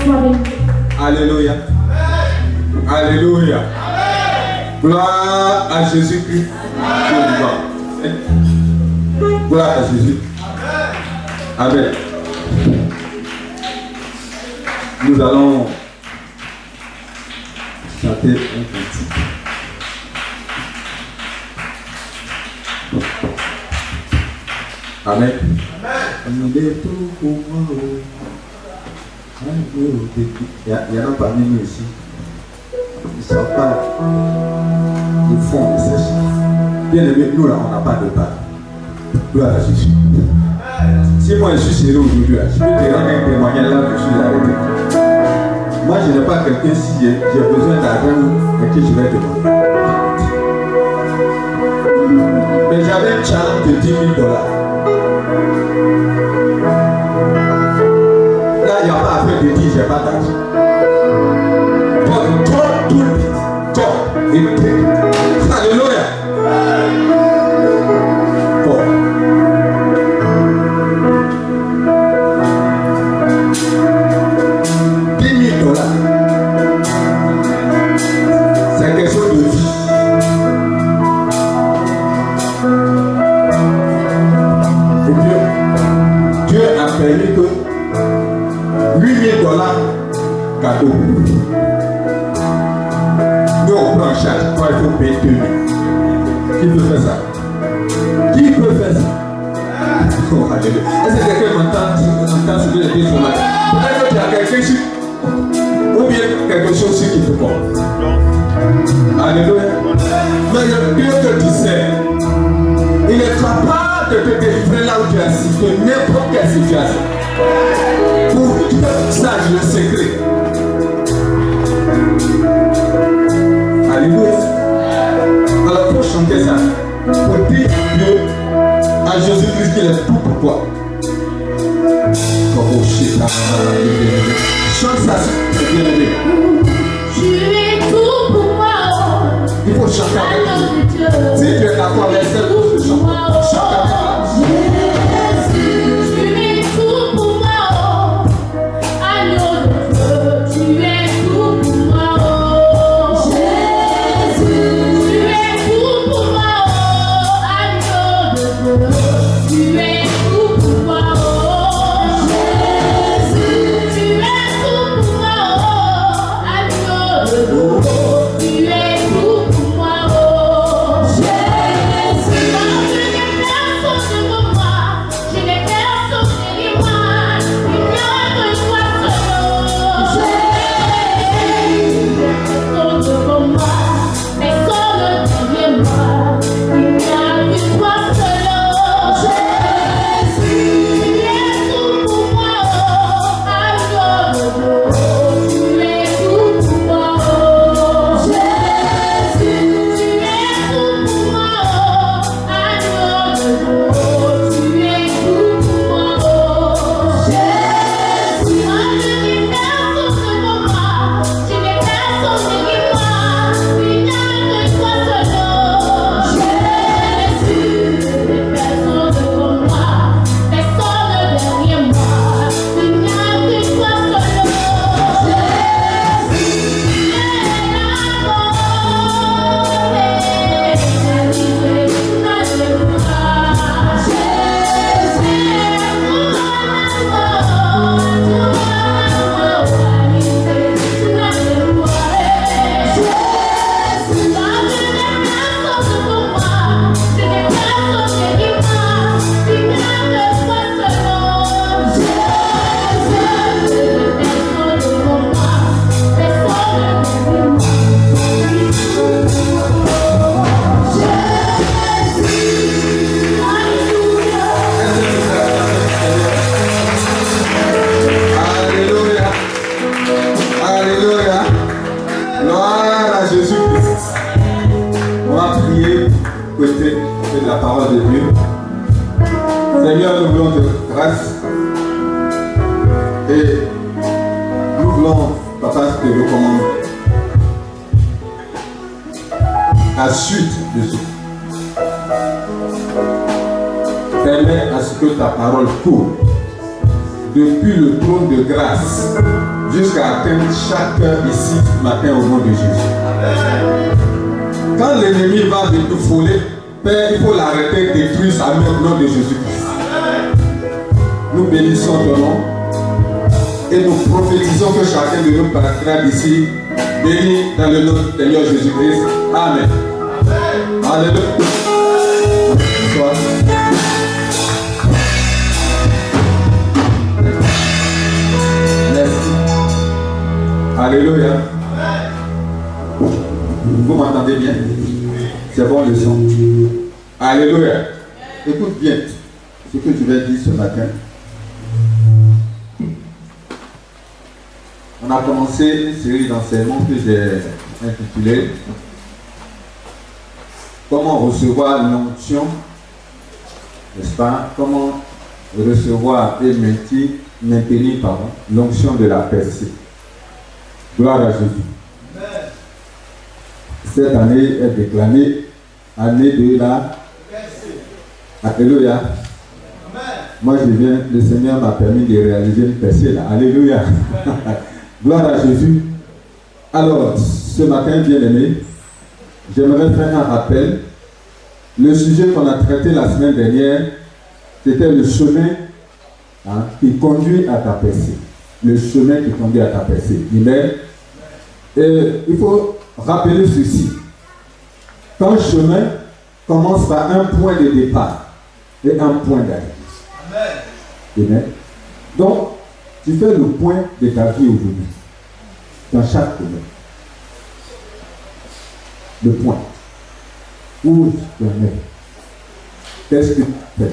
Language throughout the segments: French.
soit béni. Alléluia. Alléluia. Gloire à Jésus-Christ. Gloire à Jésus. Amen. Nous allons chanter un cantique. Amen. Il est tout pour moi. Il y en a parmi nous ici. Ils ne savent pas. Ils font des sèches. Bien aimé, nous là, on n'a pas de part. Gloire à Jésus. Si moi je suis serré aujourd'hui, je peux te rendre un témoignage là où je suis arrêté. Moi je n'ai pas quelqu'un si j'ai besoin d'argent à qui je vais demander. Mais j'avais un challenge de $10 000. Là, il n'y a pas à faire de dire j'ai pas d'argent. Donc, toi, tout le monde, toi, et toi. Alléluia. Bon. $10 000. C'est quelque chose de vie. Dieu a permis que $8 000 cadeau. Nous on prend en charge. Toi il faut payer 2 000. Qui peut faire ça? Qui peut faire ça? Oh, alléluia. Est-ce que quelqu'un m'entend ce que j'ai dit ce matin? Peut-être que tu as quelqu'un sur ou bien quelque chose sur qui te porte. Alléluia. Mais le Dieu que tu sais, il est capable de te délivrer là où tu es assis, de n'importe quelle situation. Pour que tu saches le secret. Alléluia. Alors il faut chanter ça. Pour dire Dieu à Jésus-Christ qu'il est tout pour toi. Comme au chien. Chante ça, c'est bien aimé. Tu es tout pour moi. Il faut chanter avec Dieu. Si tu es d'accord avec cette chose, chante avec moi. La parole de Dieu. Seigneur, nous voulons te grâce et nous voulons, Papa, te recommander la suite de ce. Permets à ce que ta parole court depuis le trône de grâce jusqu'à atteindre chaque cœur ici ce matin au nom de Jésus. Quand l'ennemi va nous voler, Père, il faut l'arrêter, détruire sa main au nom de Jésus-Christ. Nous bénissons ton nom et nous prophétisons que chacun de nous partira d'ici béni dans le nom du Seigneur Jésus-Christ. Amen. Alléluia. Bonsoir. Merci. Alléluia. Vous m'entendez bien? C'est bon le son. Alléluia. Écoute bien ce que tu vas dire ce matin. On a commencé une série d'enseignements que j'ai intitulée Comment recevoir l'onction, n'est-ce pas? Comment recevoir et maintenir l'onction de la percée. Gloire à Jésus. Cette année est déclarée année de la percée. Alléluia. Moi je viens, le Seigneur m'a permis de réaliser une percée là. Alléluia. Gloire à Jésus. Alors, ce matin, bien-aimé, j'aimerais faire un rappel. Le sujet qu'on a traité la semaine dernière, c'était le chemin qui conduit à ta percée. Le chemin qui conduit à ta percée. Amen. Et il faut rappeler ceci. Ton chemin commence par un point de départ et un point d'arrivée. Amen. Donc, tu fais le point de ta vie aujourd'hui, dans chaque domaine. Le point. Où tu en es? Qu'est-ce que tu fais?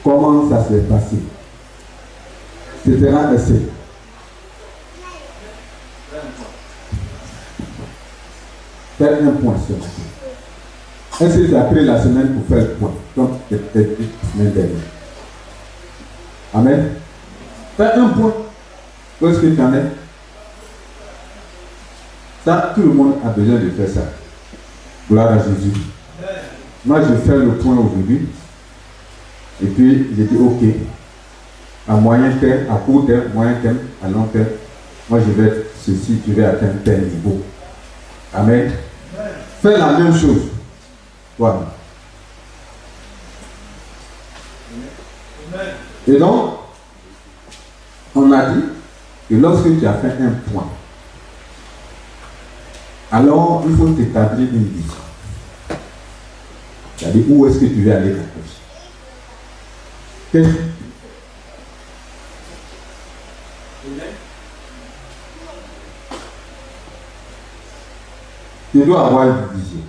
Comment ça s'est passé? Etc. Etc. Fais un point sur ça. Est-ce que tu as pris la semaine pour faire le point? Donc, tu as fait la semaine dernière. Amen. Fais un point. Où est-ce que tu en es? Ça, tout le monde a besoin de faire ça. Gloire à Jésus. Moi, je fais le point aujourd'hui. Et puis, j'ai dit, ok. À moyen terme, à court terme, moyen terme, à long terme, moi, je vais être ceci, tu vas atteindre tel niveau. Amen. Fais la même chose. Voilà. Et donc, on a dit que lorsque tu as fait un point, alors il faut t'établir une vision. C'est-à-dire où est-ce que tu veux aller dans ta vie. Tu dois avoir une vision.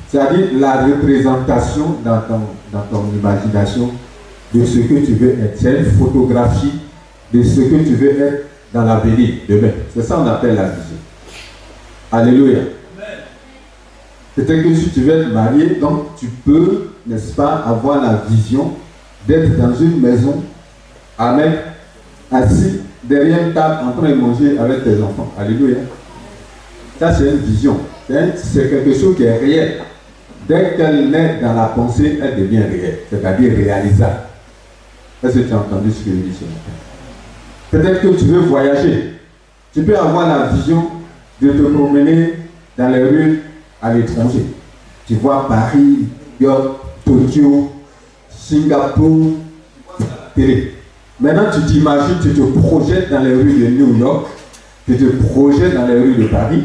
C'est-à-dire la représentation dans ton imagination de ce que tu veux être. C'est une photographie de ce que tu veux être dans l'avenir, demain. C'est ça qu'on appelle la vision. Alléluia. Peut-être que si tu veux être marié, donc tu peux, n'est-ce pas, avoir la vision d'être dans une maison, amen, assis derrière une table en train de manger avec tes enfants. Alléluia. Ça, c'est une vision. C'est quelque chose qui est réel. Dès qu'elle naît dans la pensée, elle devient réelle, c'est-à-dire réalisable. Est-ce que tu as entendu ce que je dis ce matin? Peut-être que tu veux voyager. Tu peux avoir la vision de te promener dans les rues à l'étranger. Tu vois Paris, New York, Tokyo, Singapour, télé. Maintenant, tu t'imagines, tu te projettes dans les rues de New York, tu te projettes dans les rues de Paris.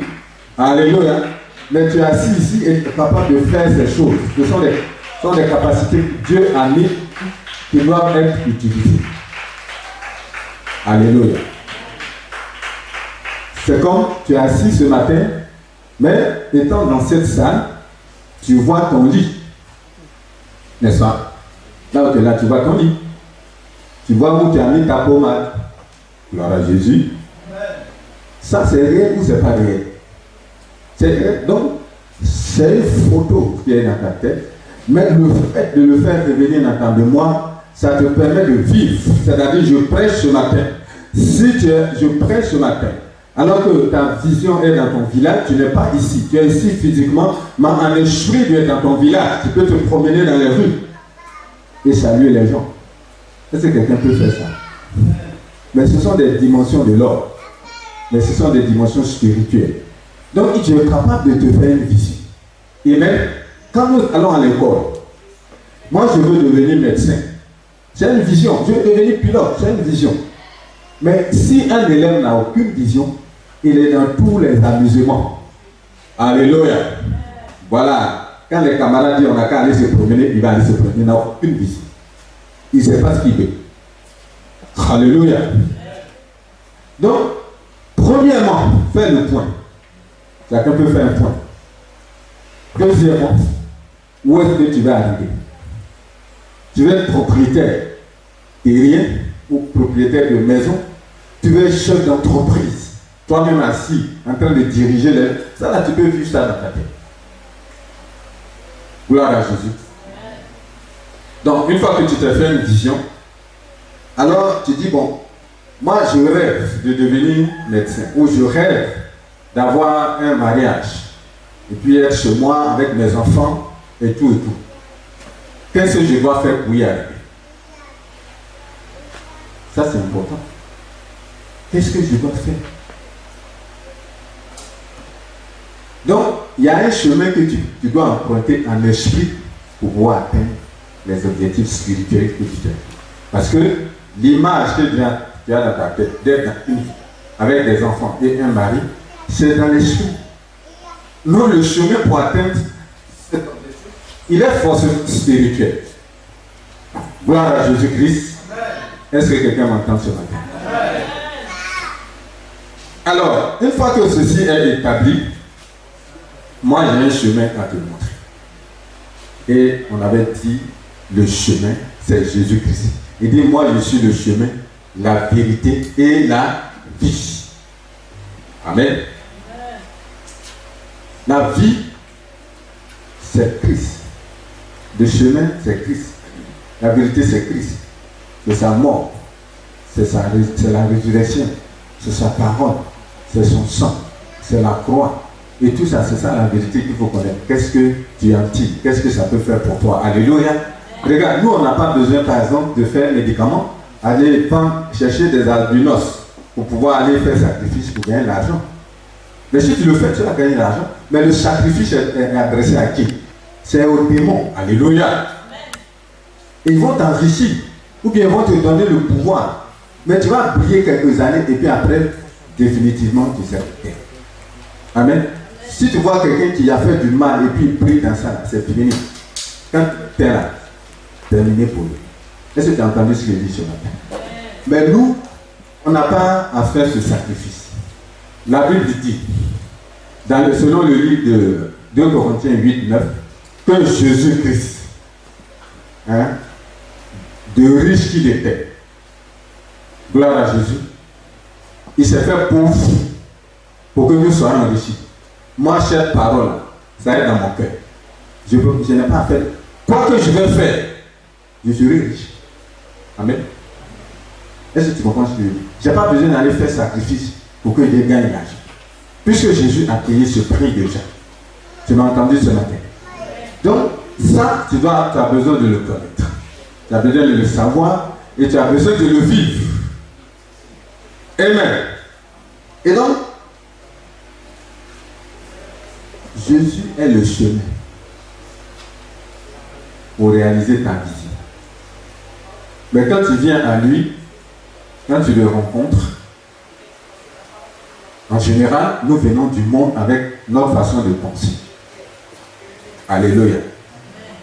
Alléluia. Mais tu es assis ici et tu es capable de faire ces choses. Ce sont des capacités que Dieu a mis qui doivent être utilisées. Alléluia. C'est comme tu es assis ce matin, mais étant dans cette salle, tu vois ton lit. N'est-ce pas? Là où tu es là, tu vois ton lit. Tu vois où tu as mis ta pommade. Gloire à Jésus. Ça, c'est réel ou c'est pas réel? C'est réel. Donc, c'est une photo qui est dans ta tête, mais le fait de le faire revenir dans ta mémoire, ça te permet de vivre. C'est-à-dire, je prêche ce matin. Je prêche ce matin, alors que ta vision est dans ton village, tu n'es pas ici. Tu es ici physiquement, mais en esprit, tu es dans ton village. Tu peux te promener dans les rues et saluer les gens. Est-ce que quelqu'un peut faire ça? Mais ce sont des dimensions de l'ordre. Mais ce sont des dimensions spirituelles. Donc, tu es capable de te faire une vision. Et même, quand nous allons à l'école, moi je veux devenir médecin. C'est une vision. Je veux devenir pilote. C'est une vision. Mais si un élève n'a aucune vision, il est dans tous les amusements. Alléluia. Voilà. Quand les camarades disent on n'a qu'à aller se promener, il va aller se promener. Il n'a aucune vision. Il ne sait pas ce qu'il veut. Alléluia. Donc, premièrement, fais le point. Chacun peut faire un point. Deuxièmement, où est-ce que tu vas arriver? Tu veux être propriétaire terrien ou propriétaire de maison. Tu veux être chef d'entreprise. Toi-même assis, en train de diriger les... Ça là, tu peux vivre ça dans ta tête. Gloire à Jésus. Donc, une fois que tu t'es fait une vision, alors tu dis, bon, moi je rêve de devenir médecin, ou je rêve d'avoir un mariage, et puis être chez moi avec mes enfants, et tout et tout. Qu'est-ce que je dois faire pour y arriver? Ça c'est important. Qu'est-ce que je dois faire? Donc, il y a un chemin que tu dois emprunter en esprit pour pouvoir atteindre les objectifs spirituels que tu fais. Parce que l'image que tu as dans ta tête d'être avec des enfants et un mari, c'est dans l'esprit. Nous, le chemin pour atteindre cet objectif, il est forcément spirituel. Gloire à Jésus-Christ. Est-ce que quelqu'un m'entend ce matin? Alors, une fois que ceci est établi, moi j'ai un chemin à te montrer. Et on avait dit, le chemin, c'est Jésus-Christ. Il dit, moi je suis le chemin, la vérité et la vie. Amen. La vie, c'est Christ. Le chemin, c'est Christ. La vérité, c'est Christ. C'est sa mort. C'est la résurrection. C'est sa parole. C'est son sang. C'est la croix. Et tout ça, c'est ça la vérité qu'il faut connaître. Qu'est-ce que tu en tires? Qu'est-ce que ça peut faire pour toi? Alléluia. Regarde, nous, on n'a pas besoin, par exemple, de faire médicaments, aller chercher des albinos pour pouvoir aller faire sacrifice pour gagner l'argent. Mais si tu le fais, tu vas gagner l'argent. Mais le sacrifice est adressé à qui? C'est aux démons. Alléluia. Et ils vont t'enrichir. Ou bien ils vont te donner le pouvoir. Mais tu vas briller quelques années et puis après, définitivement, tu sais. Amen. Si tu vois quelqu'un qui a fait du mal et puis il brille dans ça, c'est fini. Quand tu es là, terminé pour lui. Est-ce que tu as entendu ce que je dis ce matin? Mais nous, on n'a pas à faire ce sacrifice. La Bible dit, selon le livre de 2 Corinthiens 8, 9, que Jésus-Christ, de riche qu'il était, gloire à Jésus, il s'est fait pauvre pour que nous soyons enrichis. Moi, cette parole, ça est dans mon cœur. Je n'ai pas à faire. Quoi que je vais faire, je serai riche. Amen. Est-ce que tu comprends ce que je dis? Je n'ai pas besoin d'aller faire sacrifice pour que je gagne l'argent. Puisque Jésus a payé ce prix déjà. Tu m'as entendu ce matin. Donc, ça, tu as besoin de le connaître. Tu as besoin de le savoir et tu as besoin de le vivre. Amen. Et donc, Jésus est le chemin pour réaliser ta vision. Mais quand tu viens à lui, quand tu le rencontres, en général, nous venons du monde avec notre façon de penser. Alléluia.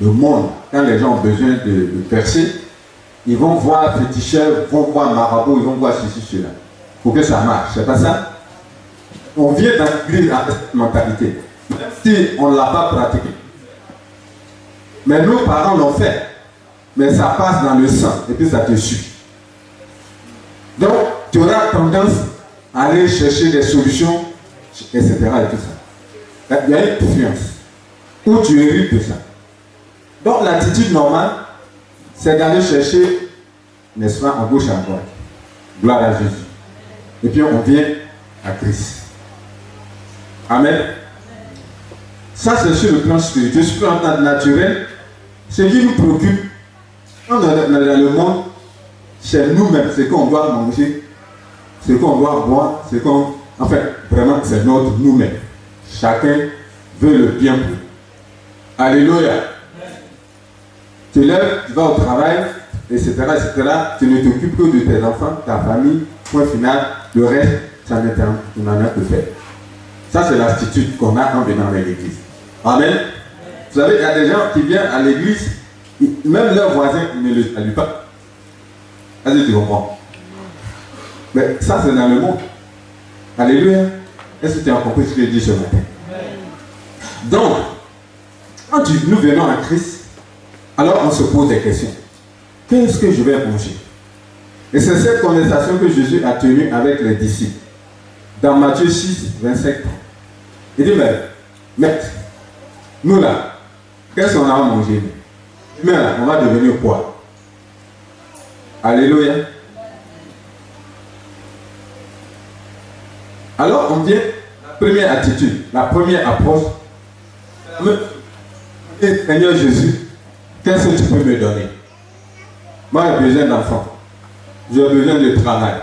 Le monde, quand les gens ont besoin de percer, ils vont voir féticheur, ils vont voir marabout, ils vont voir ceci, cela. Pour que ça marche. C'est pas ça? On vient d'inclure à cette mentalité. Même si on ne l'a pas pratiqué. Mais nos parents l'ont fait. Mais ça passe dans le sang et puis ça te suit. Donc, tu auras tendance à aller chercher des solutions, etc. et tout ça. Il y a une confiance où tu hérites de ça. Donc, l'attitude normale, c'est d'aller chercher, n'est-ce pas, à gauche et à droite. Gloire à Jésus. Et puis, on vient à Christ. Amen. Ça, c'est sur le plan spirituel. Sur le plan naturel, ce qui nous préoccupe, quand on est dans le monde, c'est nous-mêmes, ce qu'on doit manger, ce qu'on doit boire, ce qu'on... En fait, vraiment, c'est notre nous-mêmes. Chacun veut le bien pour nous. Alléluia. Tu lèves, tu vas au travail, etc., etc. Tu ne t'occupes que de tes enfants, ta famille, point final. Le reste, tu n'en as que faire. Ça, c'est l'attitude qu'on a en venant à l'église. Amen. Vous savez, il y a des gens qui viennent à l'église, même leurs voisins ne le saluent pas. Est-ce que tu comprends? Mais ça, c'est dans le monde. Alléluia. Est-ce que tu as compris ce que je dis ce matin? Donc, quand nous venons à Christ, alors on se pose des questions. Qu'est-ce que je vais manger? Et c'est cette conversation que Jésus a tenue avec les disciples. Dans Matthieu 6, 25. Il dit, mais, maître, nous là, qu'est-ce qu'on a à manger? Mais là, on va devenir quoi? Alléluia. Alors on vient, la première attitude, la première approche. Seigneur Jésus, qu'est-ce que tu peux me donner? Moi j'ai besoin d'enfants, j'ai besoin de travail,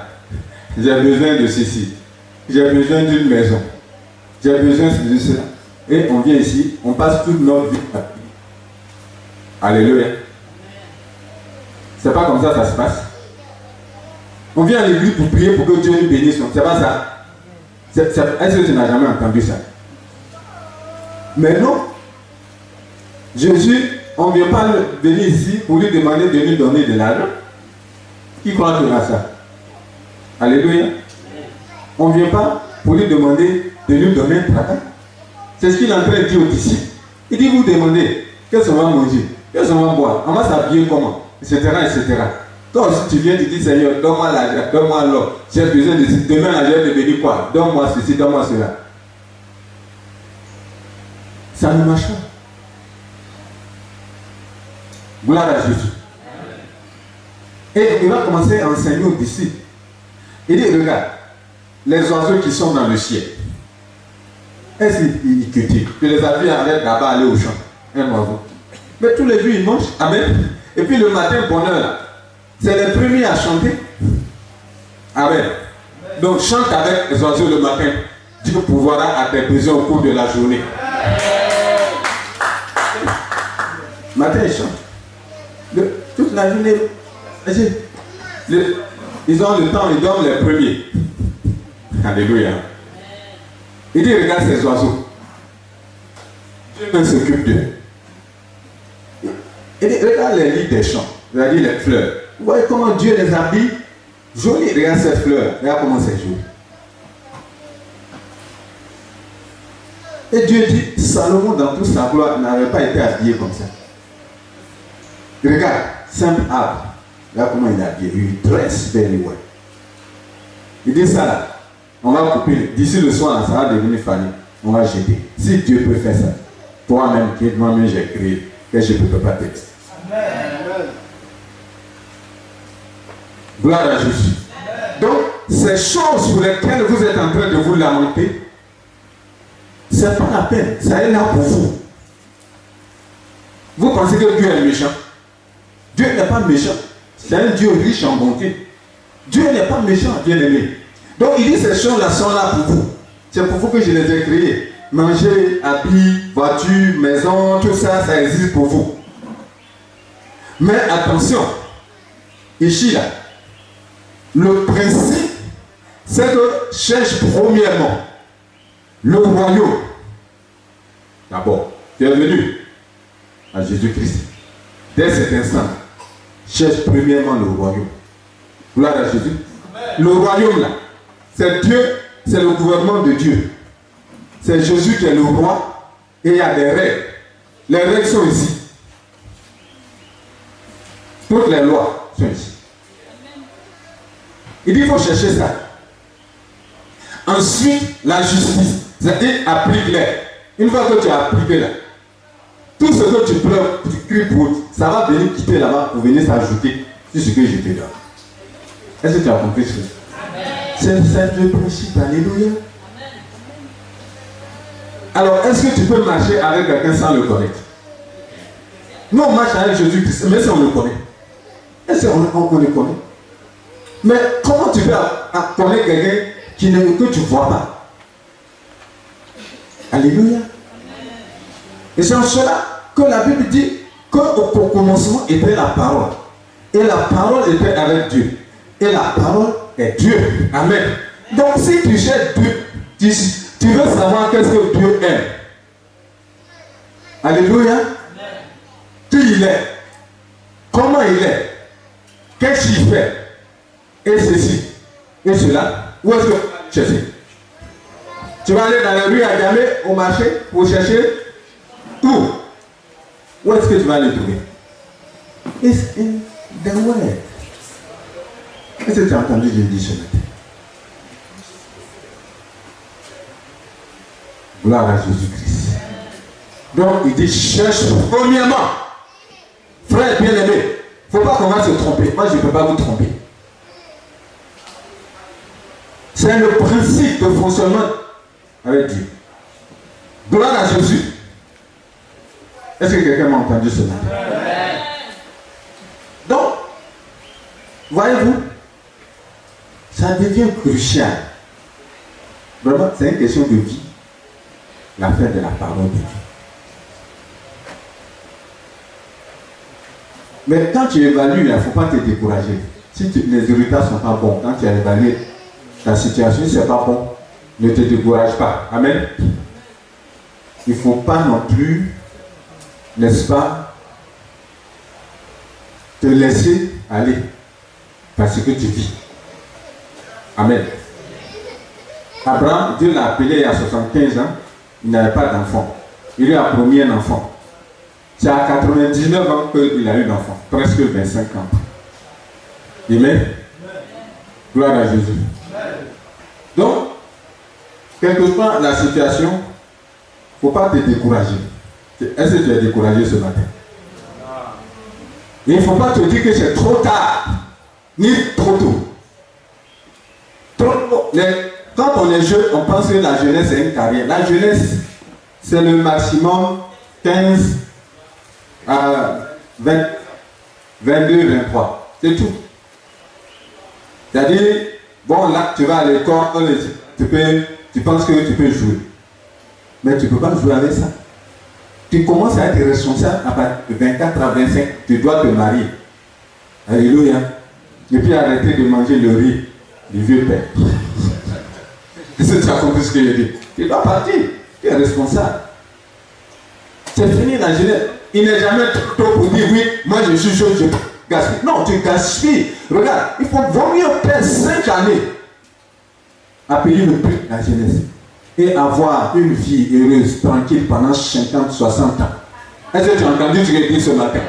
j'ai besoin de ceci, j'ai besoin d'une maison, j'ai besoin de cela. Et on vient ici, on passe toute notre vie à prier. Alléluia. C'est pas comme ça se passe. On vient à l'église pour prier pour que Dieu nous bénisse. C'est pas ça. Est-ce que tu n'as jamais entendu ça? Mais non. Jésus, on ne vient pas venir ici pour lui demander de nous donner de l'argent. Qui croit qu'il a ça? Alléluia. On ne vient pas pour lui demander de nous donner un travail. C'est ce qu'il est en train de dire aux disciples. Il dit, vous demandez, qu'est-ce qu'on va manger? Qu'est-ce qu'on va boire? On va s'habiller comment? Etc. etc. Toi aussi tu viens, tu dis, Seigneur, donne-moi l'argent, donne-moi l'or. J'ai besoin de ceci. Demain, l'argent de venir quoi? Donne-moi ceci, donne-moi cela. Ça ne marche pas. Gloire à Jésus. Et il va commencer à enseigner aux disciples. Il dit, regarde, les oiseaux qui sont dans le ciel, est-ce qu'ils cultivent? Tu les as vus là-bas aller au champ, un oiseau. Mais tous les jours, ils mangent. Amen. Et puis le matin, bonheur là. C'est les premiers à chanter. Amen. Donc chante avec les oiseaux le matin. Dieu pourvoira à tes besoins au cours de la journée. Matin, ils chantent. Toute la journée. Ils ont le temps, ils dorment les premiers. Alléluia. Il dit, regarde ces oiseaux. Dieu même s'occupe d'eux. Il dit, regarde les lits des champs. Regardez les fleurs. Vous voyez comment Dieu les habille? Joli. Regarde cette fleur. Regarde comment c'est joli. Et Dieu dit, Salomon dans toute sa gloire n'avait pas été habillé comme ça. Regarde, simple arbre. Regarde comment il est habillé. Il dresse very well. Il dit ça là. On va couper. D'ici le soir, ça va devenir fané. On va jeter. Si Dieu peut faire ça, toi-même, moi-même j'ai créé, que je ne peux pas t'aider. Amen. Gloire à Jésus. Donc, ces choses pour lesquelles vous êtes en train de vous lamenter, ce n'est pas la peine. Ça est là pour vous. Vous pensez que Dieu est méchant? Dieu n'est pas méchant. C'est un Dieu riche en bonté. Dieu n'est pas méchant, bien-aimé. Donc, il dit ces choses-là sont là pour vous. C'est pour vous que je les ai créées. Manger, habits, voiture, maison, tout ça, ça existe pour vous. Mais attention, ici là, le principe, c'est que cherche premièrement le royaume. D'abord, tu es venu à Jésus-Christ. Dès cet instant, cherche premièrement le royaume. Gloire à Jésus. Le royaume là, c'est Dieu, c'est le gouvernement de Dieu. C'est Jésus qui est le roi et il y a des règles. Les règles sont ici. Toutes les lois sont ici. Il dit qu'il faut chercher ça. Ensuite, la justice. C'est-à-dire, applique-les. Une fois que tu as appliqué là, tout ce que tu pleures, tu cries pour, ça va venir quitter là-bas pour venir s'ajouter sur ce que je te donne. Est-ce que tu as compris ça? C'est le principe. Alléluia. Alors, est-ce que tu peux marcher avec quelqu'un sans le connaître? Nous, on marche avec Jésus-Christ, mais si on le connaît. Est-ce qu'on le connaît? Mais comment tu peux connaître quelqu'un que tu ne vois pas? Alléluia. Et c'est en cela que la Bible dit qu'au commencement était la parole. Et la parole était avec Dieu. Et la parole est Dieu. Amen. Donc si tu cherches Dieu, tu veux savoir qu'est-ce que Dieu aime. Alléluia. Qui il est. Comment il est. Qu'est-ce qu'il fait. Et ceci. Et cela. Où est-ce que tu vas chercher? Tu vas aller dans la rue à Gamé, au marché, pour chercher tout. Où est-ce que tu vas le trouver? It's in the word. Est-ce que tu as entendu Dieu dire ce matin? Gloire à Jésus-Christ. Donc il dit cherche premièrement. Frère bien-aimé, il ne faut pas qu'on va se tromper. Moi je ne peux pas vous tromper. C'est le principe de fonctionnement avec Dieu. Gloire à Jésus. Est-ce que quelqu'un m'a entendu ce matin? Donc, voyez-vous, ça devient crucial. Vraiment, c'est une question de vie. L'affaire de la parole de Dieu. Mais quand tu évalues, il ne faut pas te décourager. Si les résultats ne sont pas bons, quand tu as évalué ta situation, si ce n'est pas bon, ne te décourage pas. Amen. Il ne faut pas non plus, n'est-ce pas, te laisser aller parce que tu vis. Amen. Abraham, Dieu l'a appelé il y a 75 ans, il n'avait pas d'enfant. Il lui a promis un enfant. C'est à 99 ans qu'il a eu l'enfant, presque 25 ans. Amen. Gloire à Jésus. Donc, quelque part, la situation, il ne faut pas te décourager. Est-ce que tu es découragé ce matin? Il ne faut pas te dire que c'est trop tard, ni trop tôt. Quand on est jeune, on pense que la jeunesse est une carrière. La jeunesse, c'est le maximum 15 à 20, 22, 23. C'est tout. C'est-à-dire, bon, là, tu vas à l'école, tu penses que tu peux jouer. Mais tu ne peux pas jouer avec ça. Tu commences à être responsable à partir de 24 à 25, tu dois te marier. Alléluia. Et puis arrêter de manger le riz du vieux père. Est-ce que tu as compris ce que je dis? Tu dois partir. Tu es responsable. C'est fini la jeunesse. Il n'est jamais trop pour dire oui, moi je suis chaud, je gaspille. Non, tu gaspilles. Regarde, il vaut mieux perdre 5 années à payer le prix de la jeunesse et avoir une vie heureuse, tranquille pendant 50, 60 ans. Est-ce que tu as entendu ce que je dis ce matin?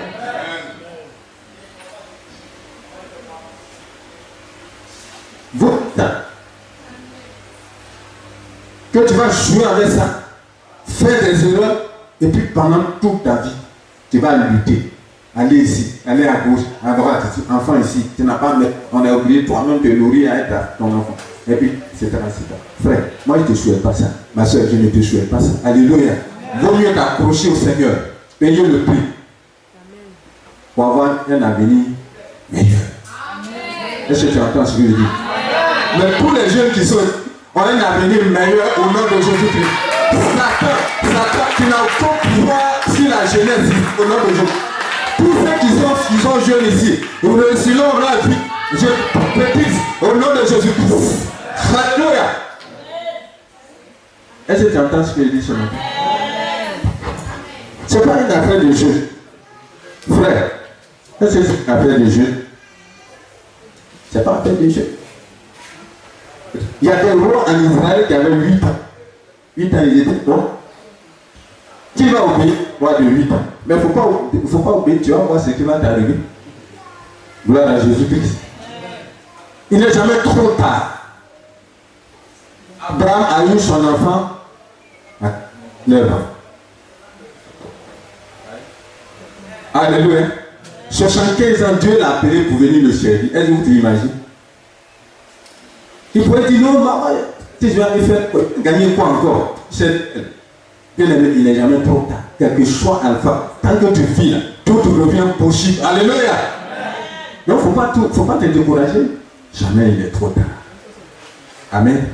Votre temps que tu vas jouer avec ça, faire des erreurs, et puis pendant toute ta vie, tu vas lutter. Aller ici, aller à gauche, à droite, ici, enfant ici, tu n'as pas, on a oublié toi-même de nourrir à ton enfant. Et puis, etc. Frère, moi je ne te souhaite pas ça. Ma soeur, je ne te souhaite pas ça. Alléluia. Vaut mieux t'accrocher au Seigneur. Payer le prix. Pour avoir un avenir meilleur. Est-ce que tu entends ce que je dis? Mais tous les jeunes qui sont, ont un avenir meilleur au nom de Jésus-Christ. Satan, tu n'as aucun pouvoir sur la jeunesse au nom de Jésus. Tous ceux qui sont jeunes ici, nous réussirons la vie. Je prédis au nom de Jésus-Christ. Alléluia. Est-ce que tu entends ce que je dis ce matin? Ce n'est pas une affaire de jeu. Frère, est-ce que c'est une affaire de jeu? Ce n'est pas une affaire de jeu. Il y a des rois en Israël qui avaient 8 ans. 8 ans, ils étaient bons. Qui va obéir? Roi de 8 ans. Mais il ne faut pas obéir, tu vas voir ce qui va t'arriver. Gloire à Jésus-Christ. Il n'est jamais trop tard. Abraham a eu son enfant à 9 ans. Alléluia. 75 ans, Dieu l'a appelé pour venir le servir. Est-ce que vous imaginez? Il pourrait dire non, maman, si je vais aller faire gagner quoi encore? Il n'est jamais trop tard. Quel que soit alpha, tant que tu vis là, tout revient possible. Alléluia. Donc il ne faut pas te décourager. jamais il est trop tard. Amen.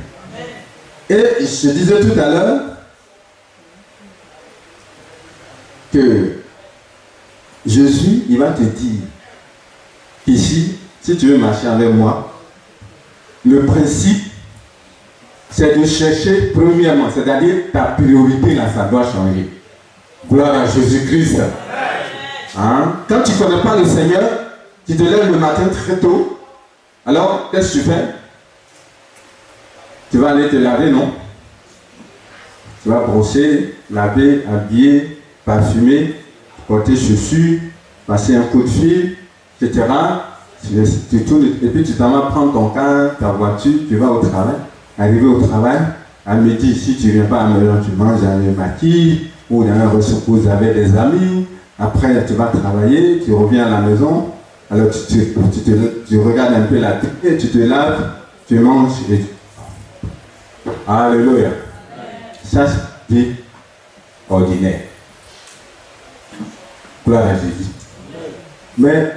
Et je disais tout à l'heure que Jésus, il va te dire ici, si tu veux marcher avec moi, le principe, c'est de chercher premièrement, c'est-à-dire ta priorité là, ça doit changer. Gloire à Jésus-Christ. Hein? Quand tu ne connais pas le Seigneur, tu te lèves le matin très tôt, alors qu'est-ce que tu fais? Tu vas aller te laver, non? Tu vas brosser, laver, habiller, parfumer, porter chaussures, passer un coup de fil, etc. Tu tournes et puis tu t'en vas prendre ton car, ta voiture, tu vas au travail. Arrivé au travail, à midi, si tu ne viens pas à la maison, tu manges dans le maquis ou dans un repose avec des amis. Après, tu vas travailler, tu reviens à la maison. Alors, tu regardes un peu la télé, tu te laves, tu manges et Alléluia. Ça, c'est vie ordinaire. Gloire à Jésus. Mais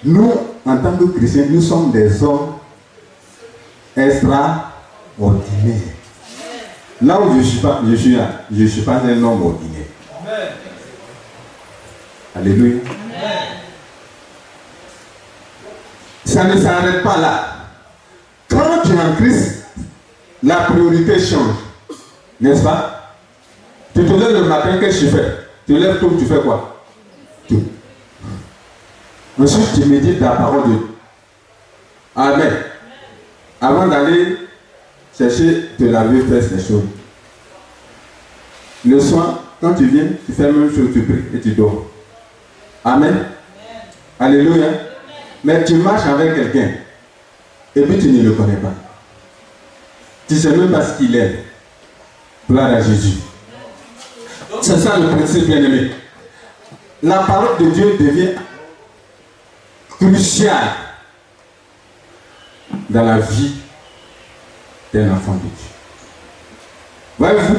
nous, en tant que chrétiens, nous sommes des hommes extraordinaires. Là où je ne suis pas un homme ordinaire. Alléluia. Ça ne s'arrête pas là. Quand tu es en Christ, la priorité change. N'est-ce pas? Tu te lèves le matin, qu'est-ce que tu fais? Tu te lèves tôt, tu fais quoi? Tout. Ensuite, tu médites la parole de Dieu. Amen. Avant d'aller chercher te laver, faire ces choses. Le soir, quand tu viens, tu fais la même chose, tu pries et tu dors. Amen. Alléluia. Mais tu marches avec quelqu'un et puis tu ne le connais pas. Tu ne sais même pas ce qu'il est. Gloire à Jésus. C'est ça le principe, bien-aimé. La parole de Dieu devient cruciale dans la vie d'un enfant de Dieu. Voyez-vous?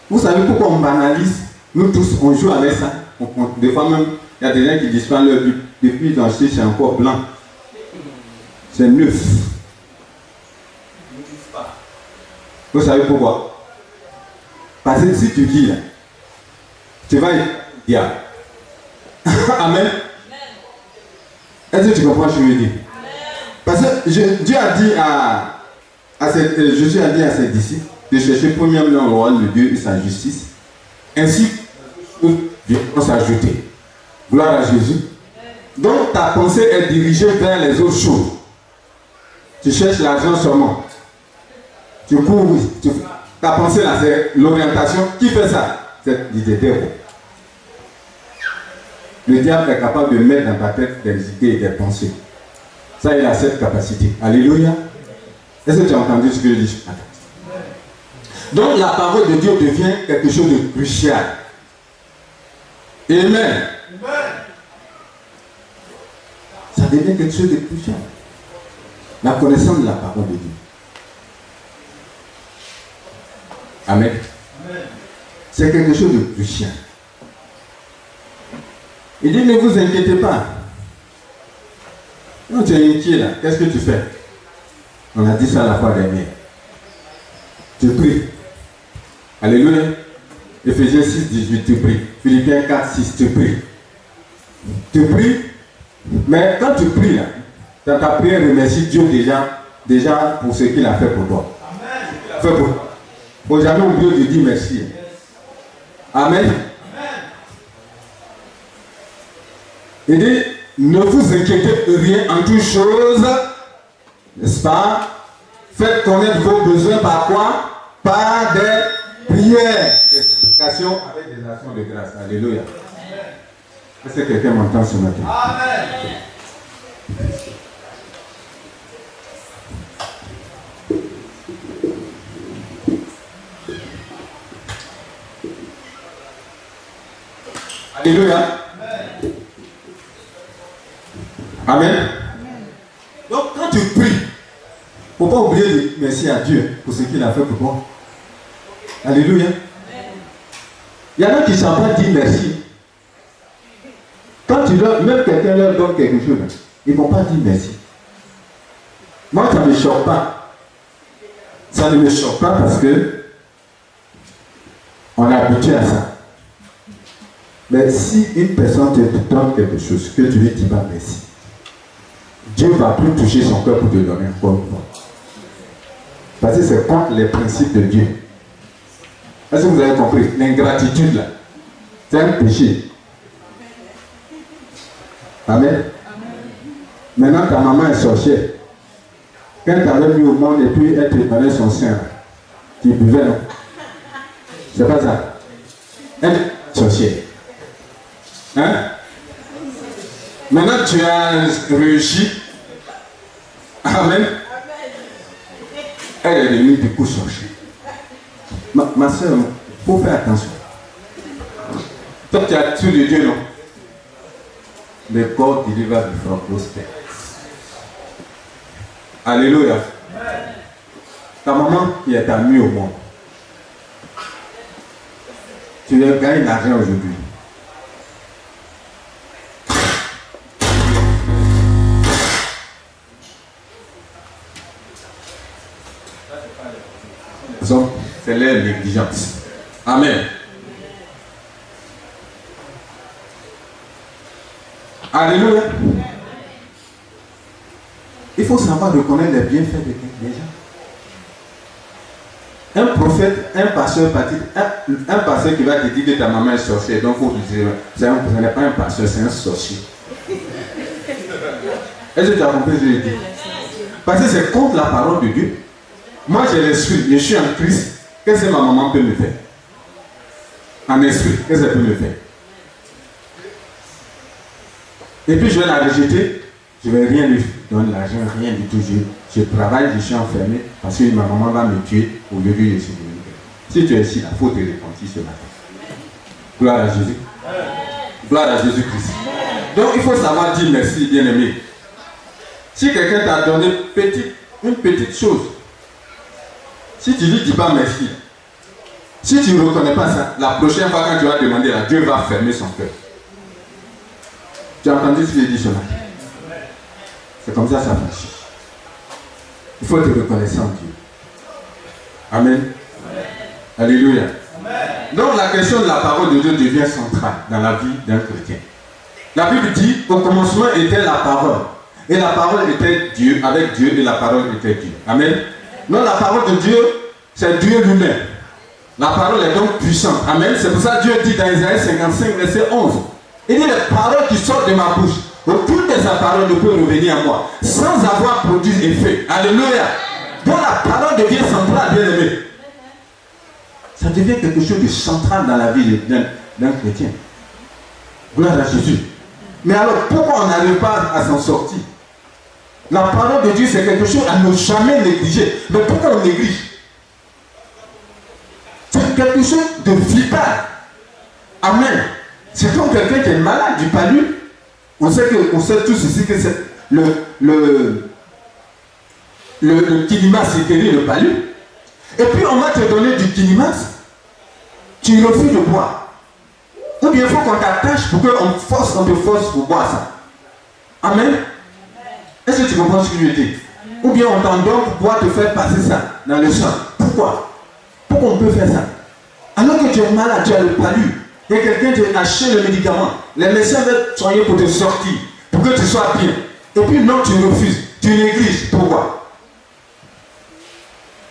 Vous savez pourquoi on banalise? Nous tous, on joue avec ça. Des fois même, il y a des gens qui disent pas leur Bible. Depuis dans ce c'est encore blanc. C'est neuf. Vous savez pourquoi? Parce que si tu dis là, tu vas dire Amen. Est-ce que tu comprends ce que je veux dire? Parce que Dieu a dit Jésus a dit à ses disciples de chercher premièrement le royaume de Dieu et sa justice, ainsi que Dieu va s'ajouter. Gloire à Jésus. Donc ta pensée est dirigée vers les autres choses. Tu cherches l'argent seulement. Tu cours, ta pensée là, c'est l'orientation. Qui fait ça? C'est l'idée d'Héros. Le diable est capable de mettre dans ta tête des idées et des pensées. Ça, il a cette capacité. Alléluia. Est-ce que tu as entendu ce que je dis? Donc la parole de Dieu devient quelque chose de crucial. Amen. Ça devient quelque chose de crucial. La connaissance de la parole de Dieu. Amen. C'est quelque chose de crucial. Il dit, ne vous inquiétez pas. Quand tu es inquiet là, qu'est-ce que tu fais? On a dit ça la fois dernière. Tu pries. Alléluia. Ephésiens 6, 18, tu pries. Philippiens 4, 6, tu pries. Tu pries. Mais quand tu pries là, dans ta prière, remercie Dieu déjà pour ce qu'il a fait pour toi. Amen. Fait pour toi. Faut jamais oublier de dire merci. Amen. Il dit, ne vous inquiétez rien en toutes choses, n'est-ce pas? Faites connaître vos besoins par quoi? Par des prières, des supplications avec des actions de grâce. Alléluia. Est-ce que quelqu'un m'entend ce matin? Amen. Alléluia. Amen. Donc quand tu pries, il ne faut pas oublier de dire merci à Dieu pour ce qu'il a fait pour toi. Alléluia. Il y en a qui ne savent pas dire merci. Quand tu leur, même quelqu'un leur donne quelque chose, ils ne vont pas dire merci. Moi, ça ne me choque pas. Ça ne me choque pas parce que on est habitué à ça. Mais si une personne te donne quelque chose que tu lui dis pas merci, Dieu va plus toucher son cœur pour te donner encore une fois. Parce que c'est contre les principes de Dieu. Est-ce que vous avez compris? L'ingratitude là, c'est un péché. Amen. Maintenant ta maman est sorcière. Quand tu avais mis au monde et puis elle te donnait son sein, tu buvais, non? C'est pas ça. Elle est sorcière. Hein? Maintenant tu as réussi. Amen. Elle est devenue du coup sorcière. Ma soeur, il faut faire attention. Toi tu as tué de Dieu, non? Le corps deliver from prosper. Alléluia. Ta maman qui est amie au monde. Tu as gagné de l'argent aujourd'hui. C'est leur négligence. Amen. Alléluia. Il faut savoir reconnaître les bienfaits des gens. Un prophète, un pasteur qui va te dire que ta maman est sorcière, donc il faut te dire, ce n'est pas un pasteur, c'est un sorcier. Est-ce que tu as compris ce que je dis? Parce que c'est contre la parole de Dieu. Moi j'ai l'esprit, je suis en Christ. Qu'est-ce que ma maman peut me faire? En esprit, qu'est-ce qu'elle peut me faire? Et puis je vais la rejeter, je ne vais rien lui donner l'argent, rien du tout. Je travaille, je suis enfermé parce que ma maman va me tuer au lieu de je suis venu. Si tu es ici, il faut te repentir ce matin. Gloire à Jésus. Gloire à Jésus-Christ. Donc il faut savoir dire merci, bien-aimé. Si quelqu'un t'a donné une petite chose, si tu ne lui dis pas merci, si tu ne reconnais pas ça, la prochaine fois quand tu vas demander à Dieu va fermer son cœur. Tu as entendu ce que j'ai dit ce matin? C'est comme ça marche. Il faut être reconnaissant en Dieu. Amen. Alléluia. Donc la question de la parole de Dieu devient centrale dans la vie d'un chrétien. La Bible dit, au commencement était la parole. Et la parole était Dieu, avec Dieu, et la parole était Dieu. Amen. Non, la parole de Dieu, c'est Dieu lui-même. La parole est donc puissante. Amen. C'est pour ça que Dieu dit dans Isaïe 55, verset 11. Il dit, les paroles qui sortent de ma bouche, aucune de sa parole ne peut revenir à moi, sans avoir produit effet. Alléluia. Donc la parole devient centrale, bien aimé. Ça devient quelque chose de central dans la vie d'un chrétien. Gloire à Jésus. Mais alors, pourquoi on n'arrive pas à s'en sortir? La parole de Dieu, c'est quelque chose à ne jamais négliger. Mais pourquoi on néglige? C'est quelque chose de vital. Amen. C'est comme quelqu'un qui est malade du palu. On sait tous ici que c'est le kilimas, c'est le palu. Et puis on va te donner du kilimas. Tu refuses de boire. Ou bien il faut qu'on t'attache pour qu'on te force pour boire ça. Amen. Est-ce que tu comprends ce que je dis? Ou bien on t'en donne pour pouvoir te faire passer ça dans le sang. Pourquoi? Pourquoi on peut faire ça? Alors que tu es malade, tu as le palu. Et quelqu'un te achète le médicament. Les médecins veulent soigner pour te sortir, pour que tu sois bien. Et puis non, tu refuses, tu négliges. Pourquoi?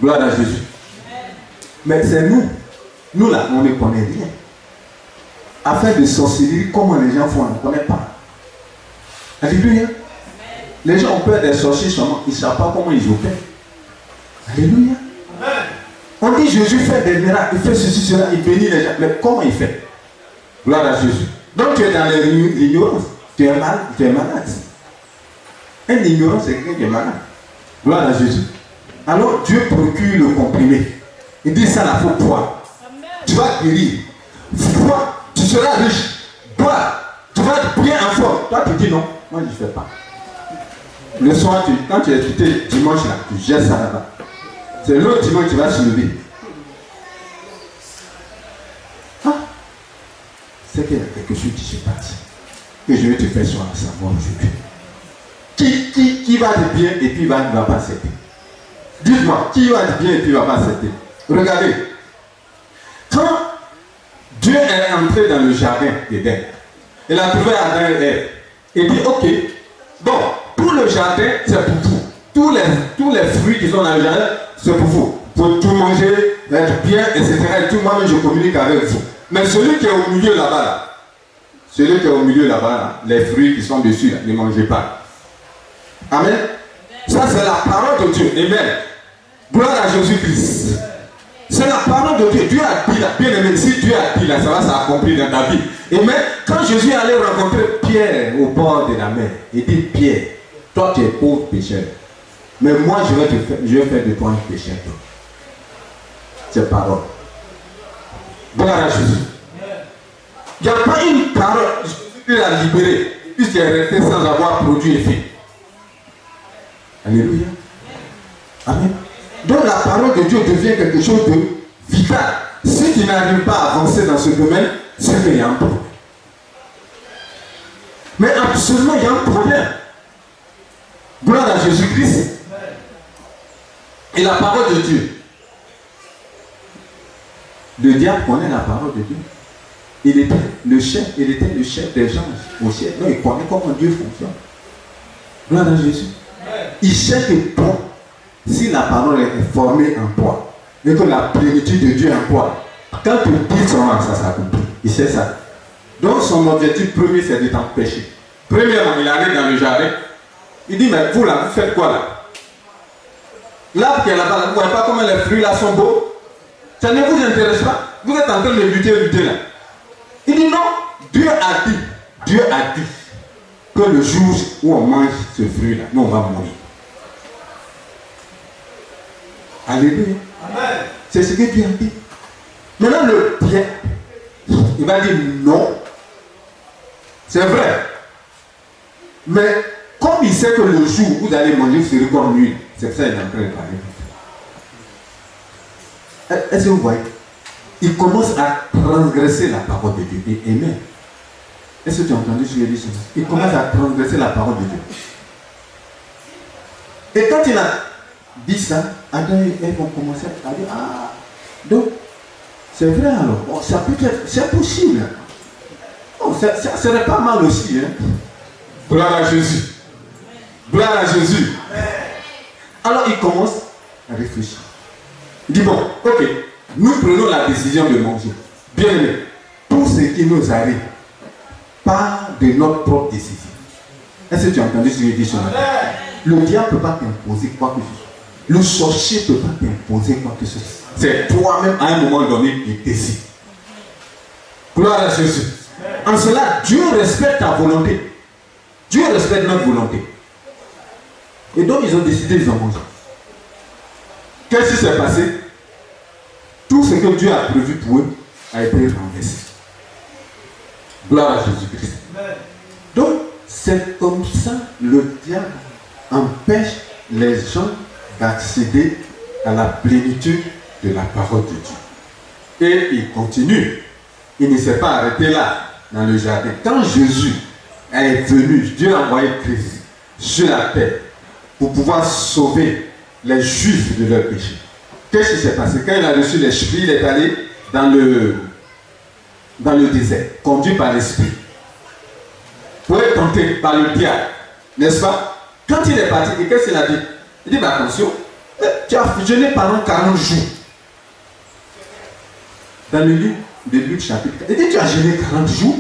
Gloire à Jésus. Mais c'est nous là, on ne connaît rien. Affaire de sorcellerie, comment les gens font, on ne connaît pas. Alléluia. Les gens ont peur des sorciers seulement, ils ne savent pas comment ils opèrent. Alléluia. On dit Jésus fait des miracles, il fait ceci, cela, il bénit les gens. Mais comment il fait? Gloire à Jésus. Donc tu es dans l'ignorance. Tu es malade. Un ignorant, c'est quelqu'un qui est malade. Gloire à Jésus. Alors Dieu procure le comprimé. Il dit ça, la faut boire. Tu vas guérir. Bois, tu seras riche. Bois, tu vas être bien en forme. Toi tu dis non, moi je ne fais pas. Le soir, quand tu es quitté dimanche là, tu jettes ça là-bas. C'est l'autre dimanche que tu vas se lever. C'est qu'il y a quelque chose qui s'est passé. Que je vais te faire savoir aujourd'hui. Qui va de bien et puis ne va pas accepter? Dites-moi, qui va de bien et puis ne va pas accepter? Regardez. Quand Dieu est entré dans le jardin d'Éden, il a trouvé Adam et Ève. Il dit, ok, bon, tout le jardin, c'est pour vous. Tous les fruits qui sont dans le jardin, c'est pour vous. Pour tout manger, être bien, etc. Et tout, moi-même, je communique avec vous. Mais celui qui est au milieu là-bas, les fruits qui sont dessus, là, ne mangez pas. Amen. Ça, c'est la parole de Dieu. Amen. Gloire à Jésus-Christ. C'est la parole de Dieu. Dieu a dit là, bien aimé, si Dieu a dit là, ça va s'accomplir dans ta vie. Amen. Quand Jésus est allé rencontrer Pierre au bord de la mer, il dit, Pierre, toi tu es pauvre pécheur. Mais moi je vais faire de toi un pécheur. C'est parole. Gloire à Jésus. Il n'y a pas une parole. Jésus l'a libéré. Puisqu'il est resté sans avoir produit effet. Alléluia. Amen. Donc la parole de Dieu devient quelque chose de vital. Si tu n'arrives pas à avancer dans ce domaine, c'est qu'il y a un problème. Mais absolument, il y a un problème. Gloire à Jésus-Christ. Et la parole de Dieu. Le diable connaît la parole de Dieu. Il était le chef des anges au ciel. Non, il connaît comment Dieu fonctionne. Gloire à Jésus. Il cherche pour si la parole est formée en toi et que la plénitude de Dieu est en toi. Quand tu dis son nom, ça s'accomplit. Il sait ça. Donc son objectif premier, c'est de t'empêcher. Premièrement, il arrive dans le jardin. Il dit, mais vous là, vous faites quoi là? L'arbre qui est là-bas, vous ne voyez pas comment les fruits là sont beaux? Ça ne vous intéresse pas? Vous êtes en train de lutter là. Il dit non, Dieu a dit que le jour où on mange ce fruit là, nous on va mourir. Alléluia. Amen. C'est ce que Dieu a dit. Maintenant le bien, il va dire non. C'est vrai. Mais comme il sait que le jour où vous allez manger, vous serez comme lui, c'est pour ça qu'il est en train de parler. Est-ce que vous voyez? Il commence à transgresser la parole de Dieu. Et amen. Est-ce que tu as entendu ce que je dis? Il commence à transgresser la parole de Dieu. Et quand il a dit ça, Adam et Ève ont commencé à dire, ah, donc, c'est vrai alors, oh, ça peut être, c'est possible. Oh, ça serait pas mal aussi. Hein? Gloire à Jésus. Gloire à Jésus. Alors il commence à réfléchir. Il dit, bon, ok, nous prenons la décision de manger. Bien aimé, tout ce qui nous arrive part de notre propre décision. Est-ce que tu as entendu ce que je dis ce matin? Le diable ne peut pas t'imposer quoi que ce soit. Le sorcier ne peut pas t'imposer quoi que ce soit. C'est toi-même à un moment donné qui décide. Gloire à Jésus. En cela, Dieu respecte ta volonté. Dieu respecte notre volonté. Et donc ils ont décidé, ils ont mangé. Qu'est-ce qui s'est passé? Tout ce que Dieu a prévu pour eux a été renversé. Gloire à Jésus-Christ. Donc, c'est comme ça le diable empêche les gens d'accéder à la plénitude de la parole de Dieu. Et il continue. Il ne s'est pas arrêté là, dans le jardin. Quand Jésus est venu, Dieu a envoyé Christ sur la terre pour pouvoir sauver les Juifs de leur péché. Qu'est-ce qui s'est passé? Quand il a reçu l'Esprit, il est allé dans le désert, conduit par l'Esprit, pour être tenté par le diable, n'est-ce pas? Quand il est parti, et qu'est-ce qu'il a dit? Il dit, mais attention, tu as jeûné pendant 40 jours. Dans le livre de Luc chapitre 4, il dit, tu as jeûné 40 jours.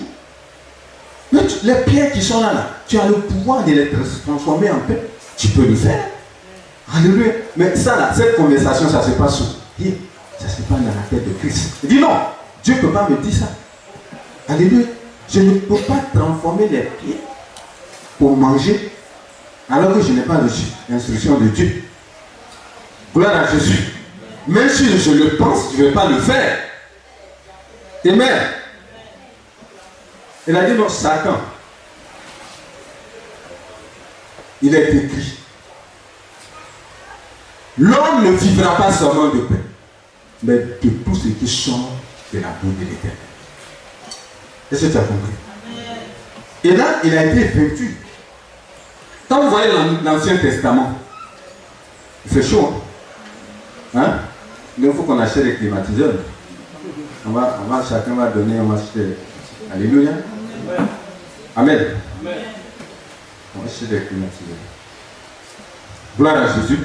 Mais les pierres qui sont là, tu as le pouvoir de les transformer en pain. Tu peux le faire. Alléluia. Mais ça là, cette conversation, ça se passe où? Ça se passe dans la tête de Christ. Il dit non, Dieu ne peut pas me dire ça. Alléluia. Je ne peux pas transformer les pieds pour manger alors que je n'ai pas reçu l'instruction de Dieu. Gloire à Jésus. Même si je le pense, je ne vais pas le faire. Amen. Il a dit non, Satan. Il est écrit. L'homme ne vivra pas seulement de pain, mais de tout ce qui sort de la bouche de l'Éternel. Est-ce que tu as compris? Et là, il a été vaincu. Quand vous voyez l'Ancien Testament, c'est chaud. Hein? Il faut qu'on achète les climatiseurs. Chacun va donner, on va acheter. Alléluia. Amen. On va acheter des climatiseurs. Gloire à Jésus.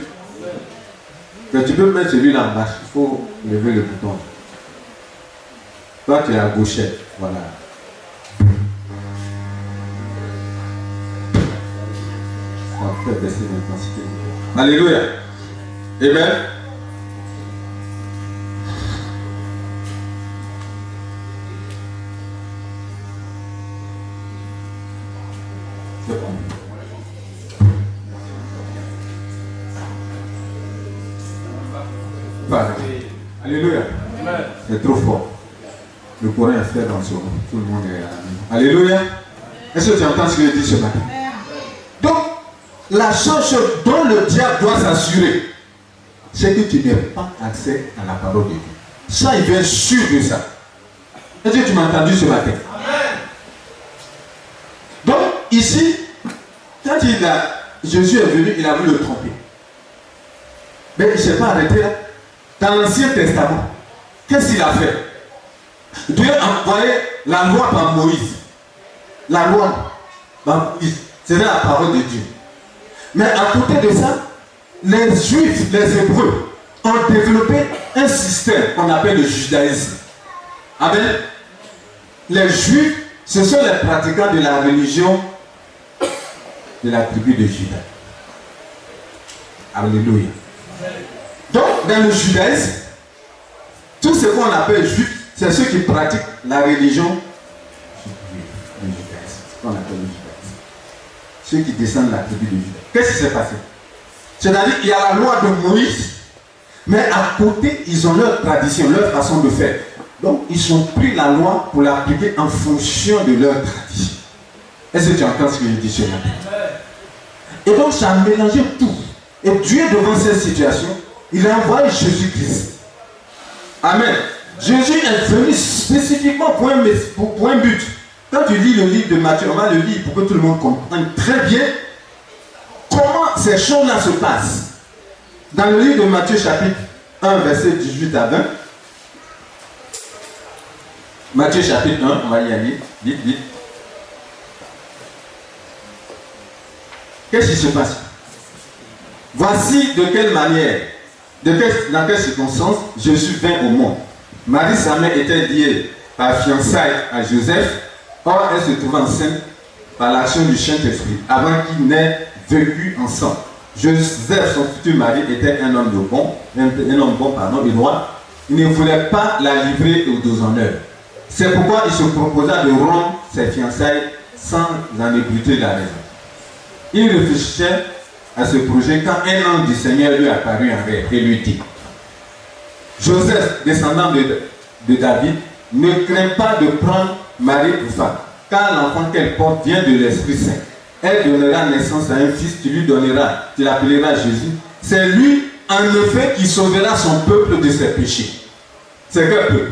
Mais tu peux mettre celui-là en marche. Il faut lever le bouton. Toi, tu es à gauchette. Voilà. Ça va faire baisser l'intensité. Alléluia. Amen. C'est bon. Voilà. Alléluia. C'est trop fort. Le Coran est fait dans ce monde. Tout le monde est à la maison. Alléluia. Est-ce que tu entends ce que je dis ce matin? Donc, la seule chose dont le diable doit s'assurer, c'est que tu n'aies pas accès à la parole de Dieu. Ça, il vient sûr de ça. Est-ce que tu m'as entendu ce matin? Donc, ici, quand Jésus est venu, il a voulu le tromper. Mais il ne s'est pas arrêté là. Dans l'Ancien Testament, qu'est-ce qu'il a fait? Dieu a envoyé la loi par Moïse. La loi par Moïse, c'était la parole de Dieu. Mais à côté de ça, les Juifs, les Hébreux, ont développé un système qu'on appelle le judaïsme. Amen. Les Juifs, ce sont les pratiquants de la religion de la tribu de Juda. Alléluia. Donc, dans le judaïsme, tout ce qu'on appelle juif, c'est ceux qui pratiquent la religion du judaïsme. C'est ce qu'on appelle le judaïsme. Ceux qui descendent de la tribu de Juda. Qu'est-ce qui s'est passé? C'est-à-dire qu'il y a la loi de Moïse, mais à côté, ils ont leur tradition, leur façon de faire. Donc, ils ont pris la loi pour l'appliquer en fonction de leur tradition. Est-ce que tu entends ce que je dis ce matin? Et donc, ça a mélangé tout. Et Dieu, devant cette situation, il a envoyé Jésus-Christ. Amen. Jésus est venu spécifiquement pour un but. Quand tu lis le livre de Matthieu, on va le lire pour que tout le monde comprenne très bien comment ces choses-là se passent. Dans le livre de Matthieu, chapitre 1, verset 18 à 20. Matthieu, chapitre 1, on va y aller. Vite, vite. Qu'est-ce qui se passe? Voici de quelle manière, dans quelle circonstance Jésus vint au monde. Marie, sa mère, était liée par fiançailles à Joseph. Or, elle se trouvait enceinte par l'action du Saint-Esprit, avant qu'ils n'aient vécu ensemble. Joseph, son futur mari, était un homme bon, et droit. Il ne voulait pas la livrer aux déshonneurs. C'est pourquoi il se proposa de rompre ses fiançailles sans en ébruiter la raison. Il réfléchissait à ce projet quand un ange du Seigneur lui apparut en rêve et lui dit: Joseph, descendant de David, ne crains pas de prendre Marie pour femme, car l'enfant qu'elle porte vient de l'Esprit Saint. Elle donnera naissance à un fils, tu l'appelleras Jésus. C'est lui, en effet, qui sauvera son peuple de ses péchés. C'est quel peuple?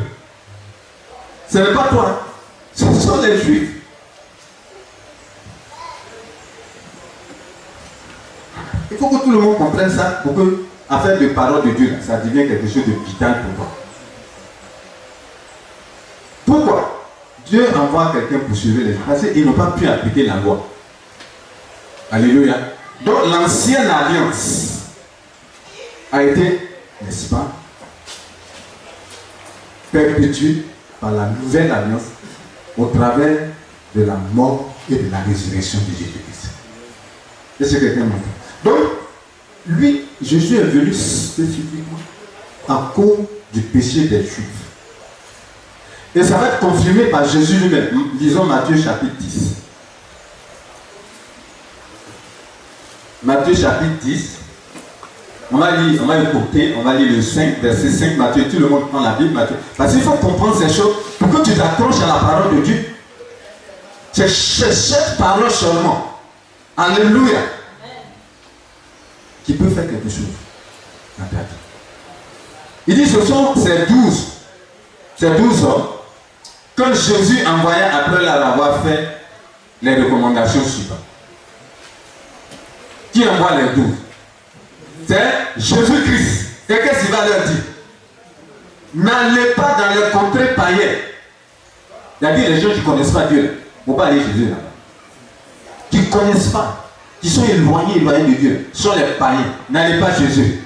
Ce n'est pas toi, ce sont les Juifs. Il faut que tout le monde comprenne ça pour que, affaire de parole de Dieu, ça devient quelque chose de vital pour toi. Pourquoi Dieu envoie quelqu'un pour sauver les gens? Parce qu'ils n'ont pas pu appliquer la loi. Alléluia. Donc l'ancienne alliance a été, n'est-ce pas, perpétuée par la nouvelle alliance au travers de la mort et de la résurrection de Jésus-Christ. Est-ce que quelqu'un m'entend? Donc, lui, Jésus est venu spécifiquement à cause du péché des Juifs. Et ça va être confirmé par Jésus lui-même. Lisons Matthieu chapitre 10. Matthieu chapitre 10. On va écouter, on va lire le 5, verset 5, Matthieu. Tout le monde prend la Bible, Matthieu. Parce qu'il faut comprendre ces choses pour que tu t'accroches à la parole de Dieu. C'est cette parole seulement. Alléluia. Qui peut faire quelque chose dans ta vie. Il dit, ce sont ces 12 hommes que Jésus envoya après leur avoir fait les recommandations suivantes. Qui envoie les 12? C'est Jésus-Christ. Et qu'est-ce qu'il va leur dire? N'allez pas dans les contrées païennes. Il y a dit les gens qui ne connaissent pas Dieu. Il ne faut pas aller Jésus là. Qui ne connaissent pas, qui sont éloignés de Dieu, sont les païens. N'allez pas Jésus.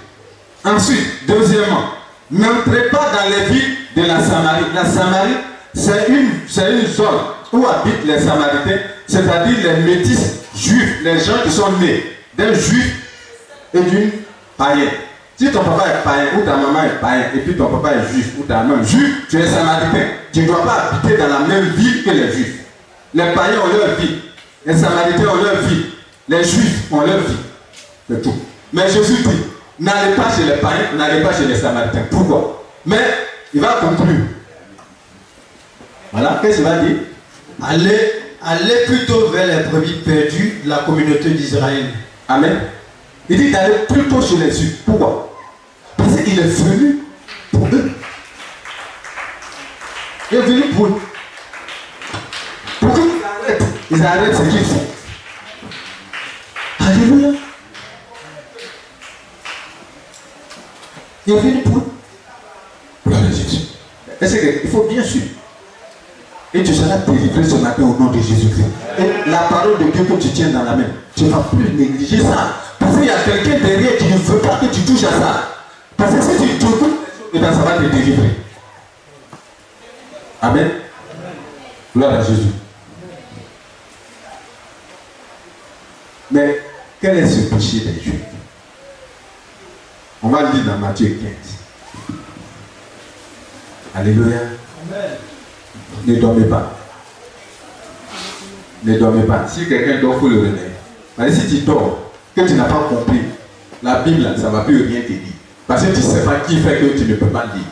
Ensuite, deuxièmement, n'entrez pas dans les villes de la Samarie. La Samarie, c'est une zone où habitent les Samaritains, c'est-à-dire les métis juifs, les gens qui sont nés d'un juif et d'une païenne. Si ton papa est païen ou ta maman est païenne et puis ton papa est juif ou ta maman est juif, tu es samaritain. Tu ne dois pas habiter dans la même ville que les juifs. Les païens ont leur vie, les samaritains ont leur vie, les juifs ont leur vie. C'est tout. Mais Jésus dit, n'allez pas chez les païens, n'allez pas chez les samaritains. Pourquoi? Mais il va conclure. Voilà, qu'est-ce qu'il va dire? Allez plutôt vers les brebis perdues de la communauté d'Israël. Amen. Il dit d'aller plutôt chez les juifs. Pourquoi? Parce qu'il est venu pour eux. Il est venu pour eux. Pour qu'ils arrêtent ce qu'ils font. Alléluia. Il est venu pour eux. Gloire à Jésus. Est-ce qu'il faut bien suivre? Et tu seras délivré ce matin au nom de Jésus-Christ. Et la parole de Dieu que tu tiens dans la main, tu ne vas plus négliger ça. Parce qu'il y a quelqu'un derrière qui ne veut pas que tu touches à ça. Parce que si tu touches, et bien ça va te délivrer. Amen. Gloire à Jésus. Mais quel est ce péché des Juifs? On va le lire dans Matthieu 15. Alléluia. Amen. Ne dormez pas. Ne dormez pas. Si quelqu'un dort, il faut le réveiller. Mais si tu dors, que tu n'as pas compris, la Bible, ça ne va plus rien te dire. Parce que tu ne sais pas qui fait que tu ne peux pas lire.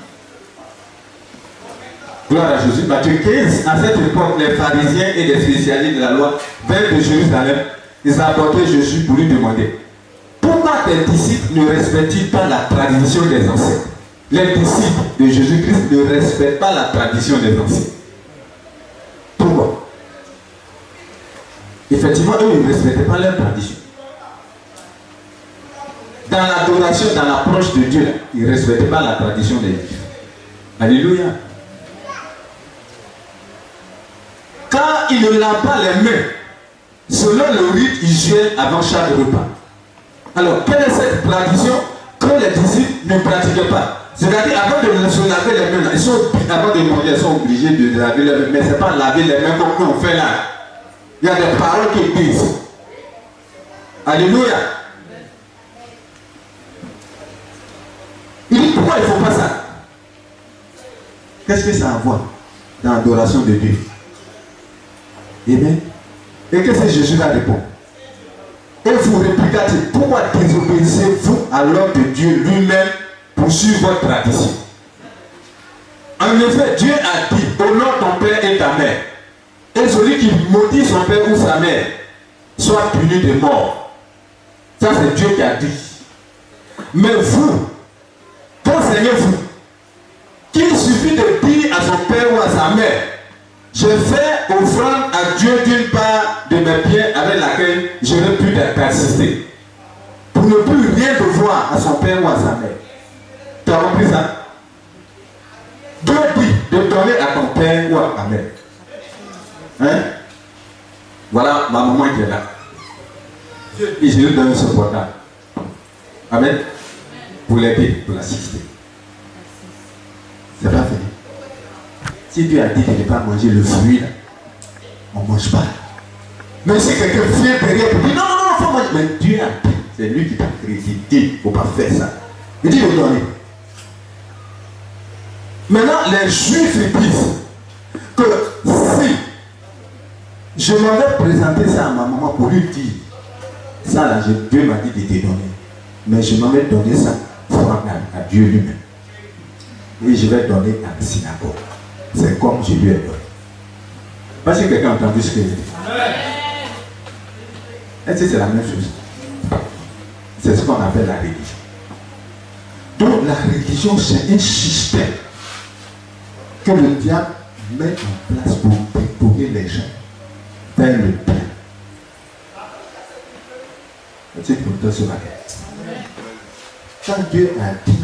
Gloire à Jésus. Matthieu 15, à cette époque, les pharisiens et les spécialistes de la loi vinrent de Jérusalem. Ils abordaient Jésus pour lui demander: pourquoi tes disciples ne respectent-ils pas la tradition des anciens? Les disciples de Jésus-Christ ne respectent pas la tradition des anciens. Pourquoi? Effectivement, eux, ils ne respectaient pas leur tradition. Dans l'adoration, dans l'approche de Dieu, ils ne respectaient pas la tradition des Juifs. Alléluia. Quand ils ne lavent pas les mains, selon le rite hygiène avant chaque repas. Alors, quelle est cette tradition que les disciples ne pratiquaient pas? C'est-à-dire, avant de se laver les mains, avant de manger, ils sont obligés de laver les mains. Mais ce n'est pas laver les mains comme nous on fait là. Il y a des paroles qui disent. Alléluia. Il dit pourquoi il ne faut pas ça? Qu'est-ce que ça a à voir dans l'adoration de Dieu? Amen. Et qu'est-ce que Jésus va répondre? Et vous répliquez, pourquoi désobéissez-vous à l'ordre de Dieu lui-même pour suivre votre tradition? En effet, Dieu a dit: honore ton père et ta mère. Et celui qui maudit son père ou sa mère soit puni de mort. Ça, c'est Dieu qui a dit. Mais vous, enseignez-vous qu'il suffit de dire à son père ou à sa mère: je fais offrande à Dieu d'une part de mes biens avec laquelle j'aurais pu t'assister, pour ne plus rien devoir à son père ou à sa mère. Tu as compris ça? Dieu dit de donner à ton père ou à ta mère. Hein? Voilà ma maman qui est là. Et je lui donne ce portable. Amen. Pour l'aider, pour l'assister. C'est pas fini. Si Dieu a dit de ne pas manger le fruit, là, on ne mange pas. Mais si quelqu'un vient derrière pour dire non, il faut manger. Mais Dieu a dit, c'est lui qui t'a créé, il dit, il ne faut pas faire ça. Il dit de donner. Maintenant, les Juifs disent que si je m'avais présenté ça à ma maman pour lui dire, ça là, Dieu m'a dit de te donner. Mais je m'avais donné ça à Dieu lui-même. Et je vais donner à la synagogue. C'est comme je lui ai donné. Parce que quelqu'un a entendu ce que je dis. Est-ce que c'est la même chose? C'est ce qu'on appelle la religion. Donc la religion, c'est un système que le diable met en place pour détourner les gens vers le bien. C'est pour toi ce matin. Quand Dieu a dit,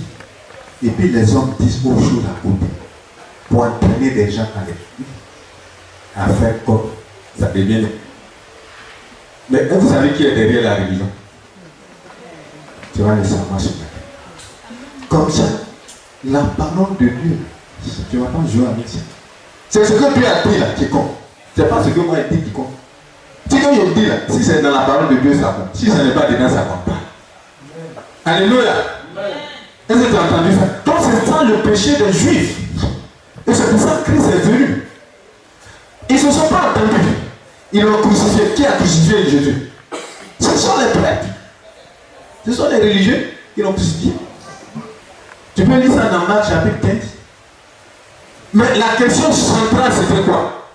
et puis les hommes disent aux choses à côté, pour entraîner des gens à faire comme ça devient. Mais vous savez qui est derrière la religion? Tu vas le savoir ce matin. Comme ça, la parole de Dieu, tu ne vas pas jouer avec ça. C'est ce que Dieu a dit là qui compte. C'est pas ce que moi j'ai dit qui compte. Ce que je dis là, si c'est dans la parole de Dieu, ça compte. Si ça n'est pas dedans, ça ne compte pas. Alléluia. Est-ce que tu as entendu ça? Donc c'est ça le péché des Juifs. Et c'est pour ça que Christ est venu. Ils ne se sont pas entendus. Ils l'ont crucifié. Qui a crucifié Jésus? Ce sont les prêtres. Ce sont les religieux qui l'ont crucifié. Tu peux lire ça dans Marc chapitre 15. Mais la question centrale, c'était quoi?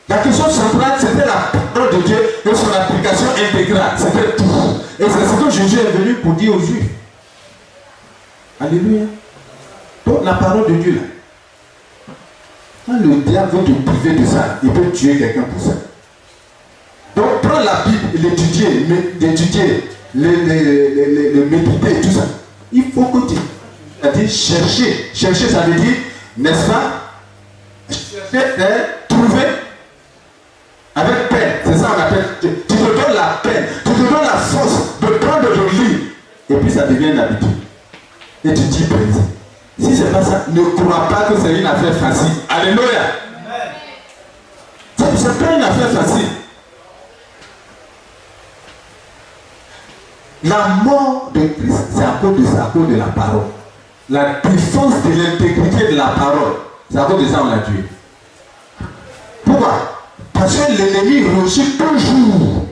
La question centrale, c'était la parole de Dieu et son application intégrale. C'était tout. Et c'est ce que Jésus est venu pour dire aux Juifs. Alléluia. Donc la parole de Dieu là. Quand le diable veut te priver de ça, il peut tuer quelqu'un pour ça. Donc prends la Bible et l'étudier, le méditer, tout ça. Il faut que tu... C'est-à-dire chercher. Chercher, ça veut dire, n'est-ce pas? Chercher, trouver avec peine. C'est ça qu'on appelle. Tu te donnes la peine, tu te donnes la force de prendre le livre. Et puis ça devient une habitude. Et tu dis, si c'est pas ça, ne crois pas que c'est une affaire facile. Alléluia. C'est pas une affaire facile. La mort de Christ, c'est à cause de ça, à cause de la parole. La défense de l'intégrité de la parole, c'est à cause de ça qu'on l'a tué. Pourquoi? Parce que l'ennemi réussit toujours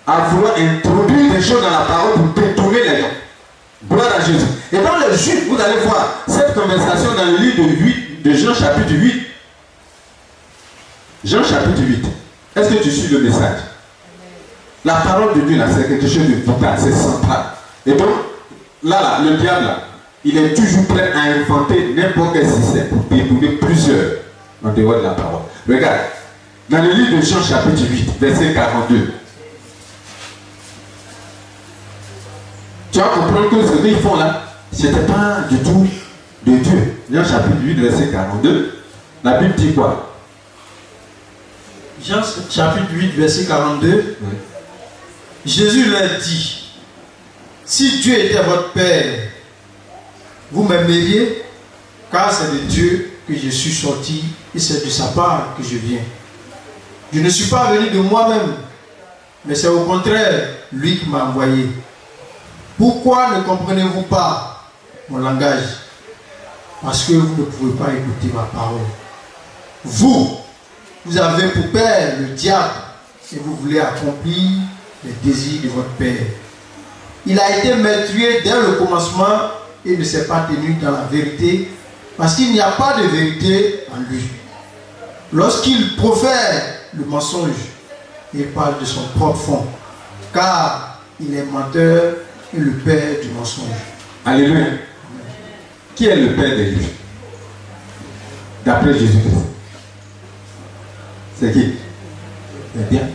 à vouloir introduire des choses dans la parole pour détourner les gens. Gloire à Jésus. Et dans le Juif, vous allez voir cette conversation dans le livre de Jean chapitre 8. Jean chapitre 8. Est-ce que tu suis le message? La parole de Dieu, là, c'est quelque chose de vital, c'est central. Et donc, là, le diable, là, il est toujours prêt à inventer n'importe quel système pour détourner plusieurs en dehors de la parole. Regarde, dans le livre de Jean chapitre 8, verset 42. Tu vas comprendre que ce qu'ils font là, ce n'était pas du tout de Dieu. Jean chapitre 8, verset 42. La Bible dit quoi? Jean chapitre 8, verset 42. Oui. Jésus leur dit, si Dieu était votre Père, vous m'aimeriez, car c'est de Dieu que je suis sorti et c'est de sa part que je viens. Je ne suis pas venu de moi-même, mais c'est au contraire lui qui m'a envoyé. Pourquoi ne comprenez-vous pas mon langage? Parce que vous ne pouvez pas écouter ma parole. Vous avez pour père le diable et vous voulez accomplir les désirs de votre père. Il a été meurtrier dès le commencement et ne s'est pas tenu dans la vérité parce qu'il n'y a pas de vérité en lui. Lorsqu'il profère le mensonge, il parle de son propre fond, car il est menteur et le père du mensonge. Alléluia. Qui est le père des Juifs? D'après Jésus-Christ. C'est qui? C'est bien.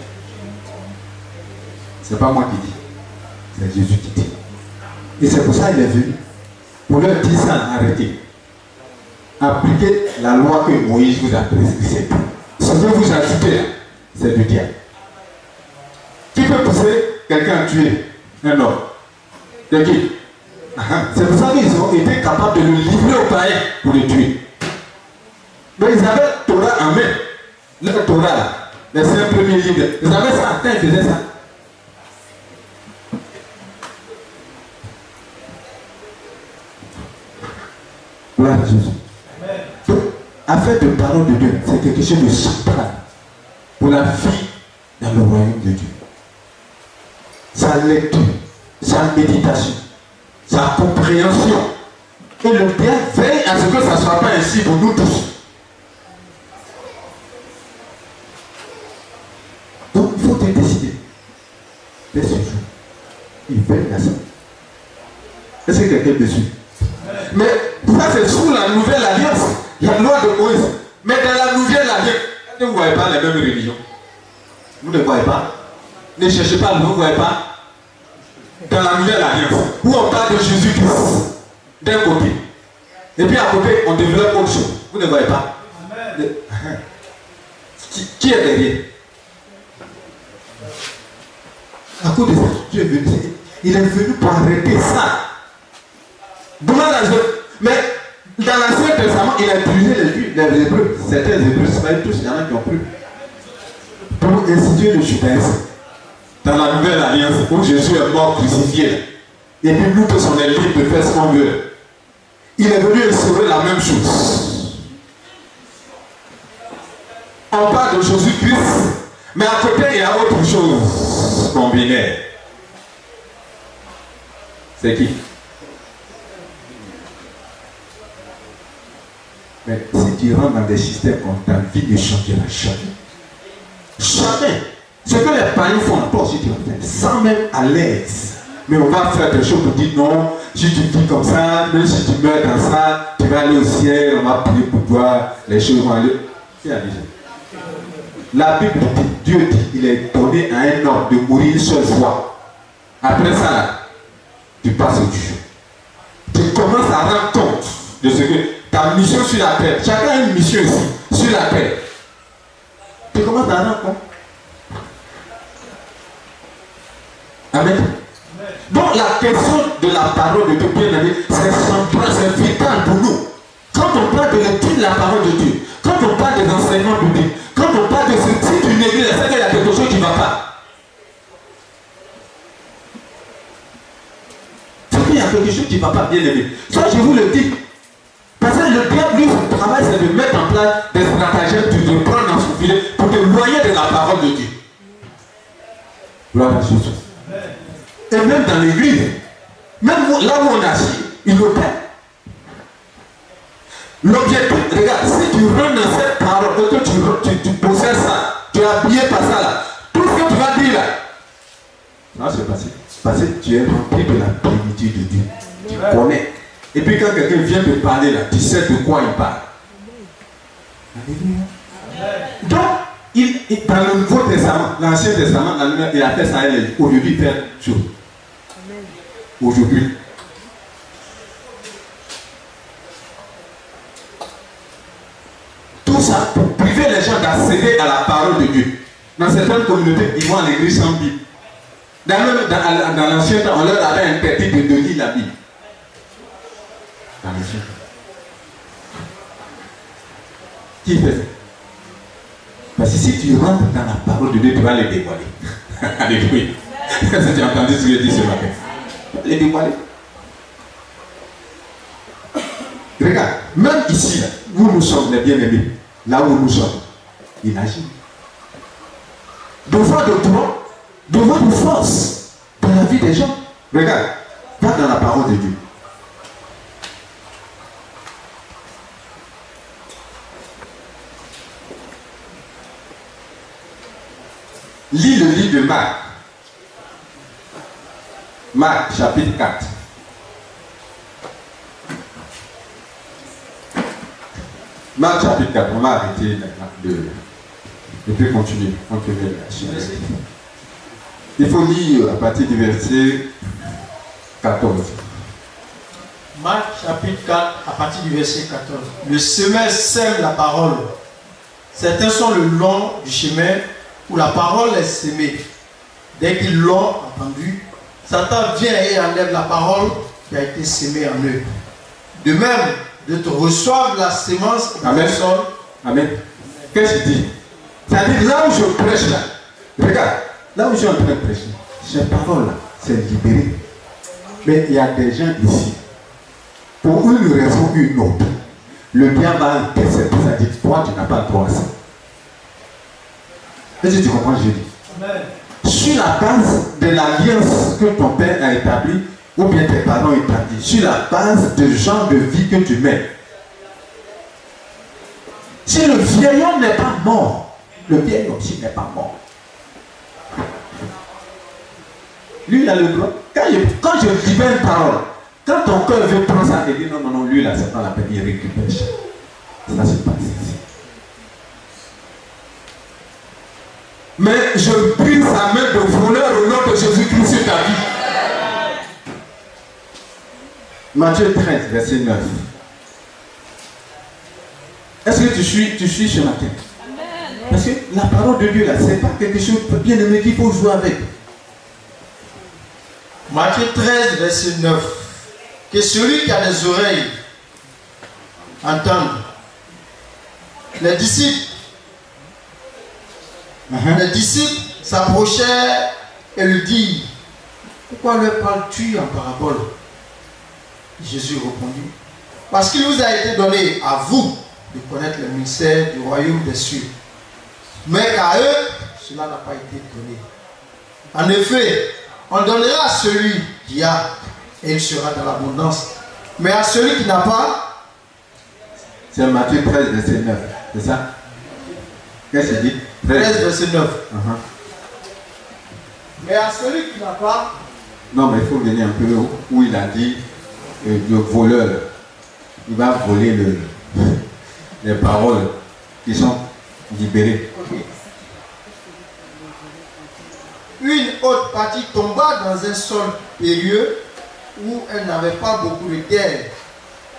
C'est pas moi qui dis. C'est Jésus qui dit. Et c'est pour ça qu'il est venu. Pour leur dire ça, arrêtez. Appliquez la loi que Moïse vous a prescrite. Ce que vous ajoutez là, c'est du diable. Qui peut pousser quelqu'un à tuer un homme? De qui? C'est pour ça qu'ils ont été capables de le livrer aux païens pour le tuer. Mais ils avaient le Torah en main. Le Torah là, les 5 premiers livres. Ils avaient ça, quand ils faisaient ça. Gloire à Jésus. Donc, affaire de parole de Dieu, c'est quelque chose de central pour la vie dans le royaume de Dieu. Sa lecture, sa méditation, sa compréhension. Et le diable veille à ce que ça ne soit pas ainsi pour nous tous. Donc il faut te décider. Dès ce jour, il veille à ça. Est-ce que quelqu'un me suit? Mais ça c'est sous la nouvelle alliance, la loi de Moïse. Mais dans la nouvelle alliance, vous ne voyez pas les mêmes religions. Vous ne voyez pas. Ne cherchez pas, vous ne voyez pas. dans la nouvelle alliance, où on parle de Jésus-Christ, d'un côté. Et puis à côté, on développe autre chose. Vous ne voyez pas? Qui est derrière? À cause de ça, Dieu est venu. Il est venu pour arrêter ça. Mais dans l'Ancien Testament, il a utilisé les Hébreux. Certains Hébreux, c'est pas tous, il y en a qui ont pris. Pour instituer le judaïsme. Dans la nouvelle alliance, où Jésus est mort crucifié. Et puis nous tous, on est libres de faire ce qu'on veut. Il est venu instaurer la même chose. On parle de Jésus-Christ, mais à côté, il y a autre chose combinée. C'est qui? Mais si tu rentres dans des systèmes comme ta vie ne changera jamais. Jamais. Ce que les païens font, toi aussi tu vas faire, sans même à l'aise. Mais on va faire des choses pour dire non, si tu vis comme ça, même si tu meurs dans ça, tu vas aller au ciel, on va prier pour toi, les choses vont aller. Qui a dit ça? La Bible dit, Dieu dit, il est donné à un homme de mourir une seule fois. Après ça, là, tu passes au Dieu. Tu commences à rendre compte de ce que ta mission sur la terre, chacun a une mission ici, sur la terre. Tu commences à rendre compte. Amen. Donc la question de la parole de Dieu, bien aimé, c'est central, c'est vital pour nous. Quand on parle de l'étude de la parole de Dieu, quand on parle des enseignements bibliques, quand on parle de ce type d'une église, c'est qu'il y a quelque chose qui ne va pas. C'est qu'il y a quelque chose qui ne va pas, bien aimé. Ça, je vous le dis. Parce que le diable, lui, son travail, c'est de mettre en place des stratagèmes, de prendre dans son filet pour te noyer de la parole de Dieu. Gloire à Jésus. Et même dans l'église, même là où on est assis, il opère. L'objectif, regarde, si tu rentres dans cette parole et que tu possèdes ça, tu es habillé par ça là, tout ce que tu vas dire là, ça va se passer. Parce que tu es rempli de la plénitude de Dieu. Tu connais. Et puis quand quelqu'un vient te parler là, tu sais de quoi il parle. Donc, dans le Nouveau Testament, l'Ancien Testament, il a fait ça, aujourd'hui il fait chose. Aujourd'hui. Tout ça pour priver les gens d'accéder à la parole de Dieu. Dans certaines communautés, ils vont à l'église sans Bible. Dans l'ancien temps, on leur avait interdit de lire la Bible. Dans l'ancien temps. Qui fait ça? Parce que si tu rentres dans la parole de Dieu, tu vas les dévoiler. Alléluia. Est-ce que tu as entendu ce que je dis ce matin? Les dévoiler. Regarde, même ici, là, où nous sommes les bien-aimés, là où nous sommes, il agit. Devant de toi, devant de force dans la vie des gens. Regarde, va dans la parole de Dieu. Lis le livre de Marc. Marc, chapitre 4. Marc, chapitre 4. On va arrêter maintenant de puis continuer. Il faut lire à partir du verset 14. Marc, chapitre 4, à partir du verset 14. Le semeur sème la parole. Certains sont le long du chemin où la parole est sémée. Dès qu'ils l'ont entendue, Satan vient et enlève la parole qui a été sémée en eux. De même, de reçoivent la sémence dans le sol. Amen. Qu'est-ce qu'il dit? C'est-à-dire là où je prêche là, regarde, là où je suis en train de prêcher, ces paroles là, c'est libéré. Mais il y a des gens ici, pour une raison ou une autre, le diable va intercepter, ça dit, toi tu n'as pas le droit à ça. Est-ce que tu comprends ce que je dis? Amen. Sur la base de l'alliance que ton père a établie, ou bien tes parents ont établi, sur la base du genre de vie que tu mets. Si le vieil homme n'est pas mort, le vieil homme aussi n'est pas mort. Lui, il a le droit. Quand je libère une parole, quand ton cœur veut prendre ça et dire non, lui là, c'est pas la peine, il récupère. Ça se passe ici. Mais je brise sa main de voleur au nom de Jésus-Christ sur ta vie. Matthieu 13, verset 9. Est-ce que tu suis ce matin? Parce que la parole de Dieu, là, c'est pas quelque chose de bien aimé qu'il faut jouer avec. Matthieu 13, verset 9. Que celui qui a des oreilles entende. Les disciples s'approchèrent et lui dirent: pourquoi leur parles-tu en parabole? Jésus répondit: parce qu'il vous a été donné à vous de connaître le mystère du royaume des cieux, mais qu'à eux, cela n'a pas été donné. En effet, on donnera à celui qui a, et il sera dans l'abondance. Mais à celui qui n'a pas, c'est Matthieu 13, verset 9. C'est ça? Qu'est-ce qu'il dit? 13, verset 9. Mais à celui qui n'a pas, non, mais il faut venir un peu là où il a dit le voleur, il va voler les paroles qui sont libérées. Okay. Une autre partie tomba dans un sol périlleux où elle n'avait pas beaucoup de terre.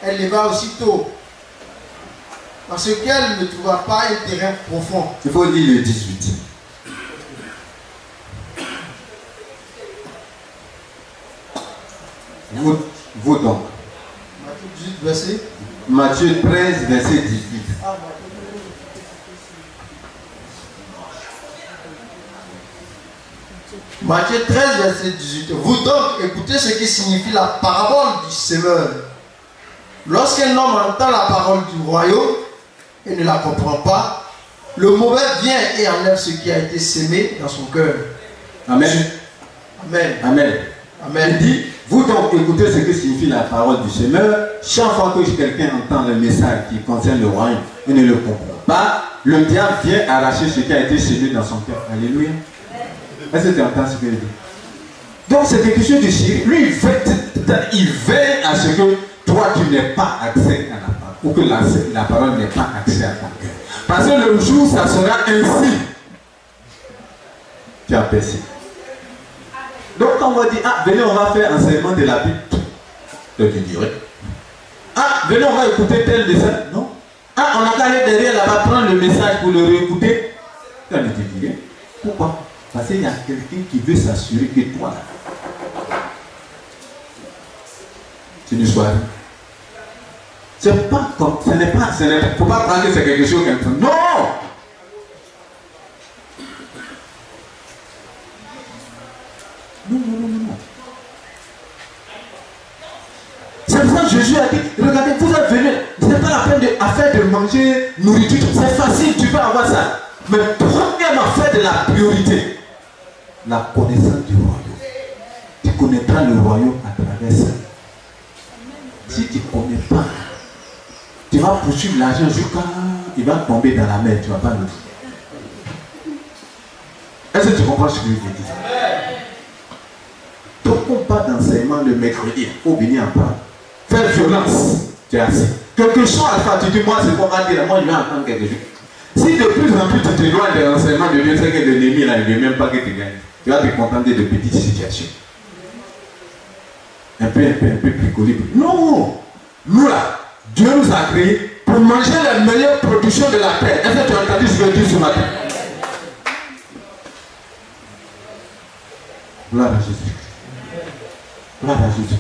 Elle leva aussitôt, parce qu'elle ne trouva pas un terrain profond. Il faut lire le 18. Vous donc. Matthieu 18, verset. Matthieu 13, verset 18. Matthieu 13, verset 18. Vous donc écoutez ce qui signifie la parabole du semeur. Lorsqu'un homme entend la parole du royaume et ne la comprend pas, le mauvais vient et enlève ce qui a été semé dans son cœur. Amen. Amen. Amen. Amen. Il dit, vous donc écoutez ce que signifie la parole du semeur. Chaque fois que quelqu'un entend le message qui concerne le royaume et ne le comprend pas, le diable vient arracher ce qui a été semé dans son cœur. Alléluia. Est-ce que tu entends ce que je dis? Donc c'est quelque chose de sérieux. Lui, il veille à ce que toi, tu n'aies pas accès à la parole. Ou que la parole n'ait pas accès à ton cœur. Parce que le jour, ça sera ainsi. Tu as percé. Donc quand on va dire, ah, venez, on va faire enseignement de la Bible. Donc tu dirais, ah, venez, on va écouter tel message. Non. Ah, on a qu'à aller derrière là-bas, prendre le message pour le réécouter. Tu te dirais, pourquoi? Parce qu'il y a quelqu'un qui veut s'assurer que toi, tu ne sois rien. C'est pas comme, ce n'est pas, faut pas prendre que c'est quelque chose comme ça. Non! Non. C'est pour ça que Jésus a dit, regardez, vous êtes venus, ce n'est pas la peine de manger nourriture, c'est facile, tu peux avoir ça. Mais premièrement, faire de la priorité. La connaissance du royaume. Tu connaîtras le royaume à travers ça. Si tu ne connais pas, tu vas poursuivre l'argent jusqu'à... il va tomber dans la mer, tu ne vas pas le dire. Est-ce que tu comprends ce que je veux dire? Donc on parle d'enseignement le mercredi, il faut venir en parler. Faire violence, tu es assis. Quelque chose à faire, tu dis, moi c'est pour dire, moi je vais entendre quelque chose. Si de plus en plus tu t'éloignes des enseignements de Dieu, c'est que l'ennemi là, il ne veut même pas que tu gagnes. Tu vas te contenter de petites situations. Un peu plus collé. Non! Nous là, Dieu nous a créés pour manger les meilleures productions de la terre. Est-ce que tu as entendu ce que je dis ce matin? Gloire à Jésus. Gloire à Jésus.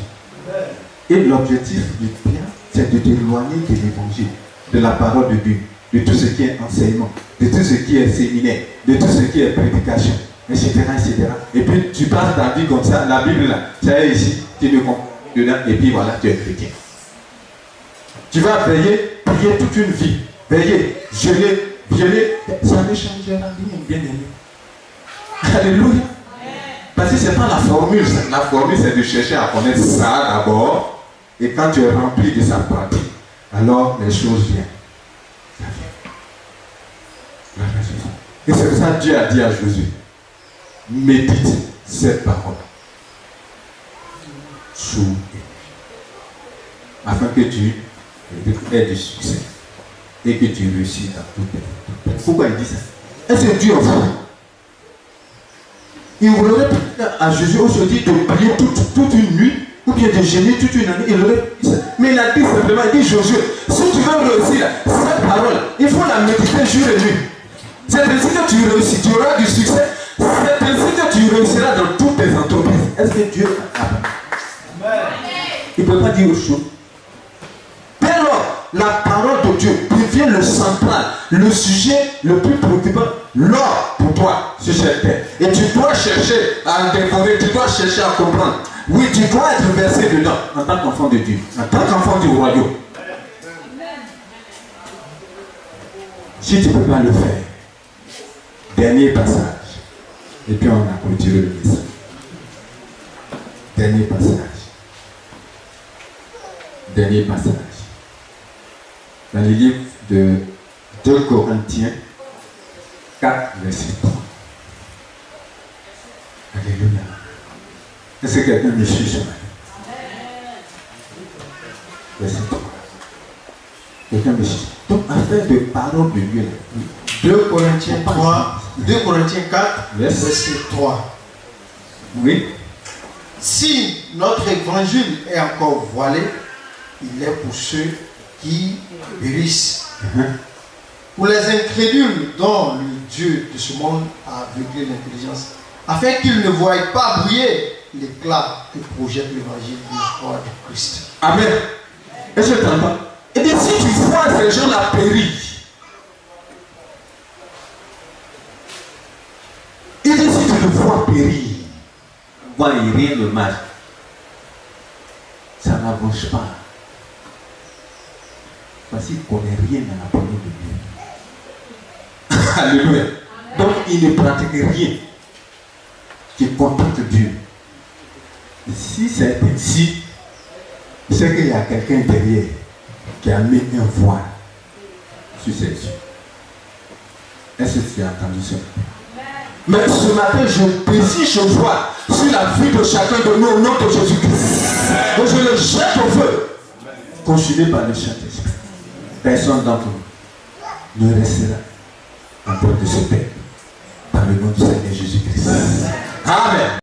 Et l'objectif du bien, c'est de t'éloigner de l'évangile, de la parole de Dieu, de tout ce qui est enseignement, de tout ce qui est séminaire, de tout ce qui est prédication, etc. Et puis tu passes ta vie comme ça, la Bible là, ça est ici, tu ne comprends dedans, et puis voilà, tu es chrétien. Tu vas veiller, prier toute une vie, veiller, jeûner, ça ne changera rien, bien aimé. Alléluia. Parce que ce n'est pas la formule, la formule c'est de chercher à connaître ça d'abord, et quand tu es rempli de sa pratique, alors les choses viennent. Et c'est pour ça que Dieu a dit à Jésus, médite cette parole sous afin que tu aies du succès et que tu réussisses dans tout tes. Pourquoi il dit ça? Est-ce que Dieu en fait? Il voudrait à Jésus aujourd'hui de prier toute une nuit ou bien de gêner toute une année. Mais il a dit simplement, il dit Josué, si tu veux réussir cette parole, il faut la méditer jour et nuit. C'est ainsi que tu réussis, tu auras du succès. C'est ainsi que tu réussiras dans toutes tes entreprises. Est-ce que Dieu a Il ne peut pas dire autre chose. Dès lors, la parole de Dieu devient le central, le sujet le plus préoccupant, l'or pour toi sur cette terre. Et tu dois chercher à en découvrir, tu dois chercher à comprendre. Oui, tu dois être versé dedans en tant qu'enfant de Dieu, en tant qu'enfant du royaume. Si tu ne peux pas le faire, dernier passage, et puis on a clôturé le message. Dernier passage. Dernier passage. Dans le livre de 2 Corinthiens 4, verset 3. Alléluia. Est-ce que quelqu'un me suit ce matin? Verset 3. Quelqu'un me suit. Donc, affaire de parole de Dieu. 2 Corinthiens 3, 2 Corinthiens 4, verset 3. Oui. Si notre évangile est encore voilé, il est pour ceux qui périssent. Pour les incrédules dont le Dieu de ce monde a aveuglé l'intelligence, afin qu'ils ne voient pas briller l'éclat que projette l'évangile de la croix de Christ. Amen. Est-ce que tu entends? Et bien, si tu vois ces gens-là périr, il dit si tu le vois périr, voir rien le mal, ça n'avance pas. Parce qu'il ne connaît rien dans la parole de Dieu. Alléluia. Donc il ne pratique rien qui contente Dieu. Et si c'est ainsi, c'est qu'il y a quelqu'un derrière qui a mis un voile sur ses yeux. Est-ce que tu as entendu ça? Mais ce matin, je désire ce voile sur la vie de chacun de nous au nom de Jésus-Christ. Et je le jette au feu, consumé par le Saint-Esprit. Personne d'entre nous ne restera en train de se perdre dans le nom du Seigneur Jésus-Christ. Amen.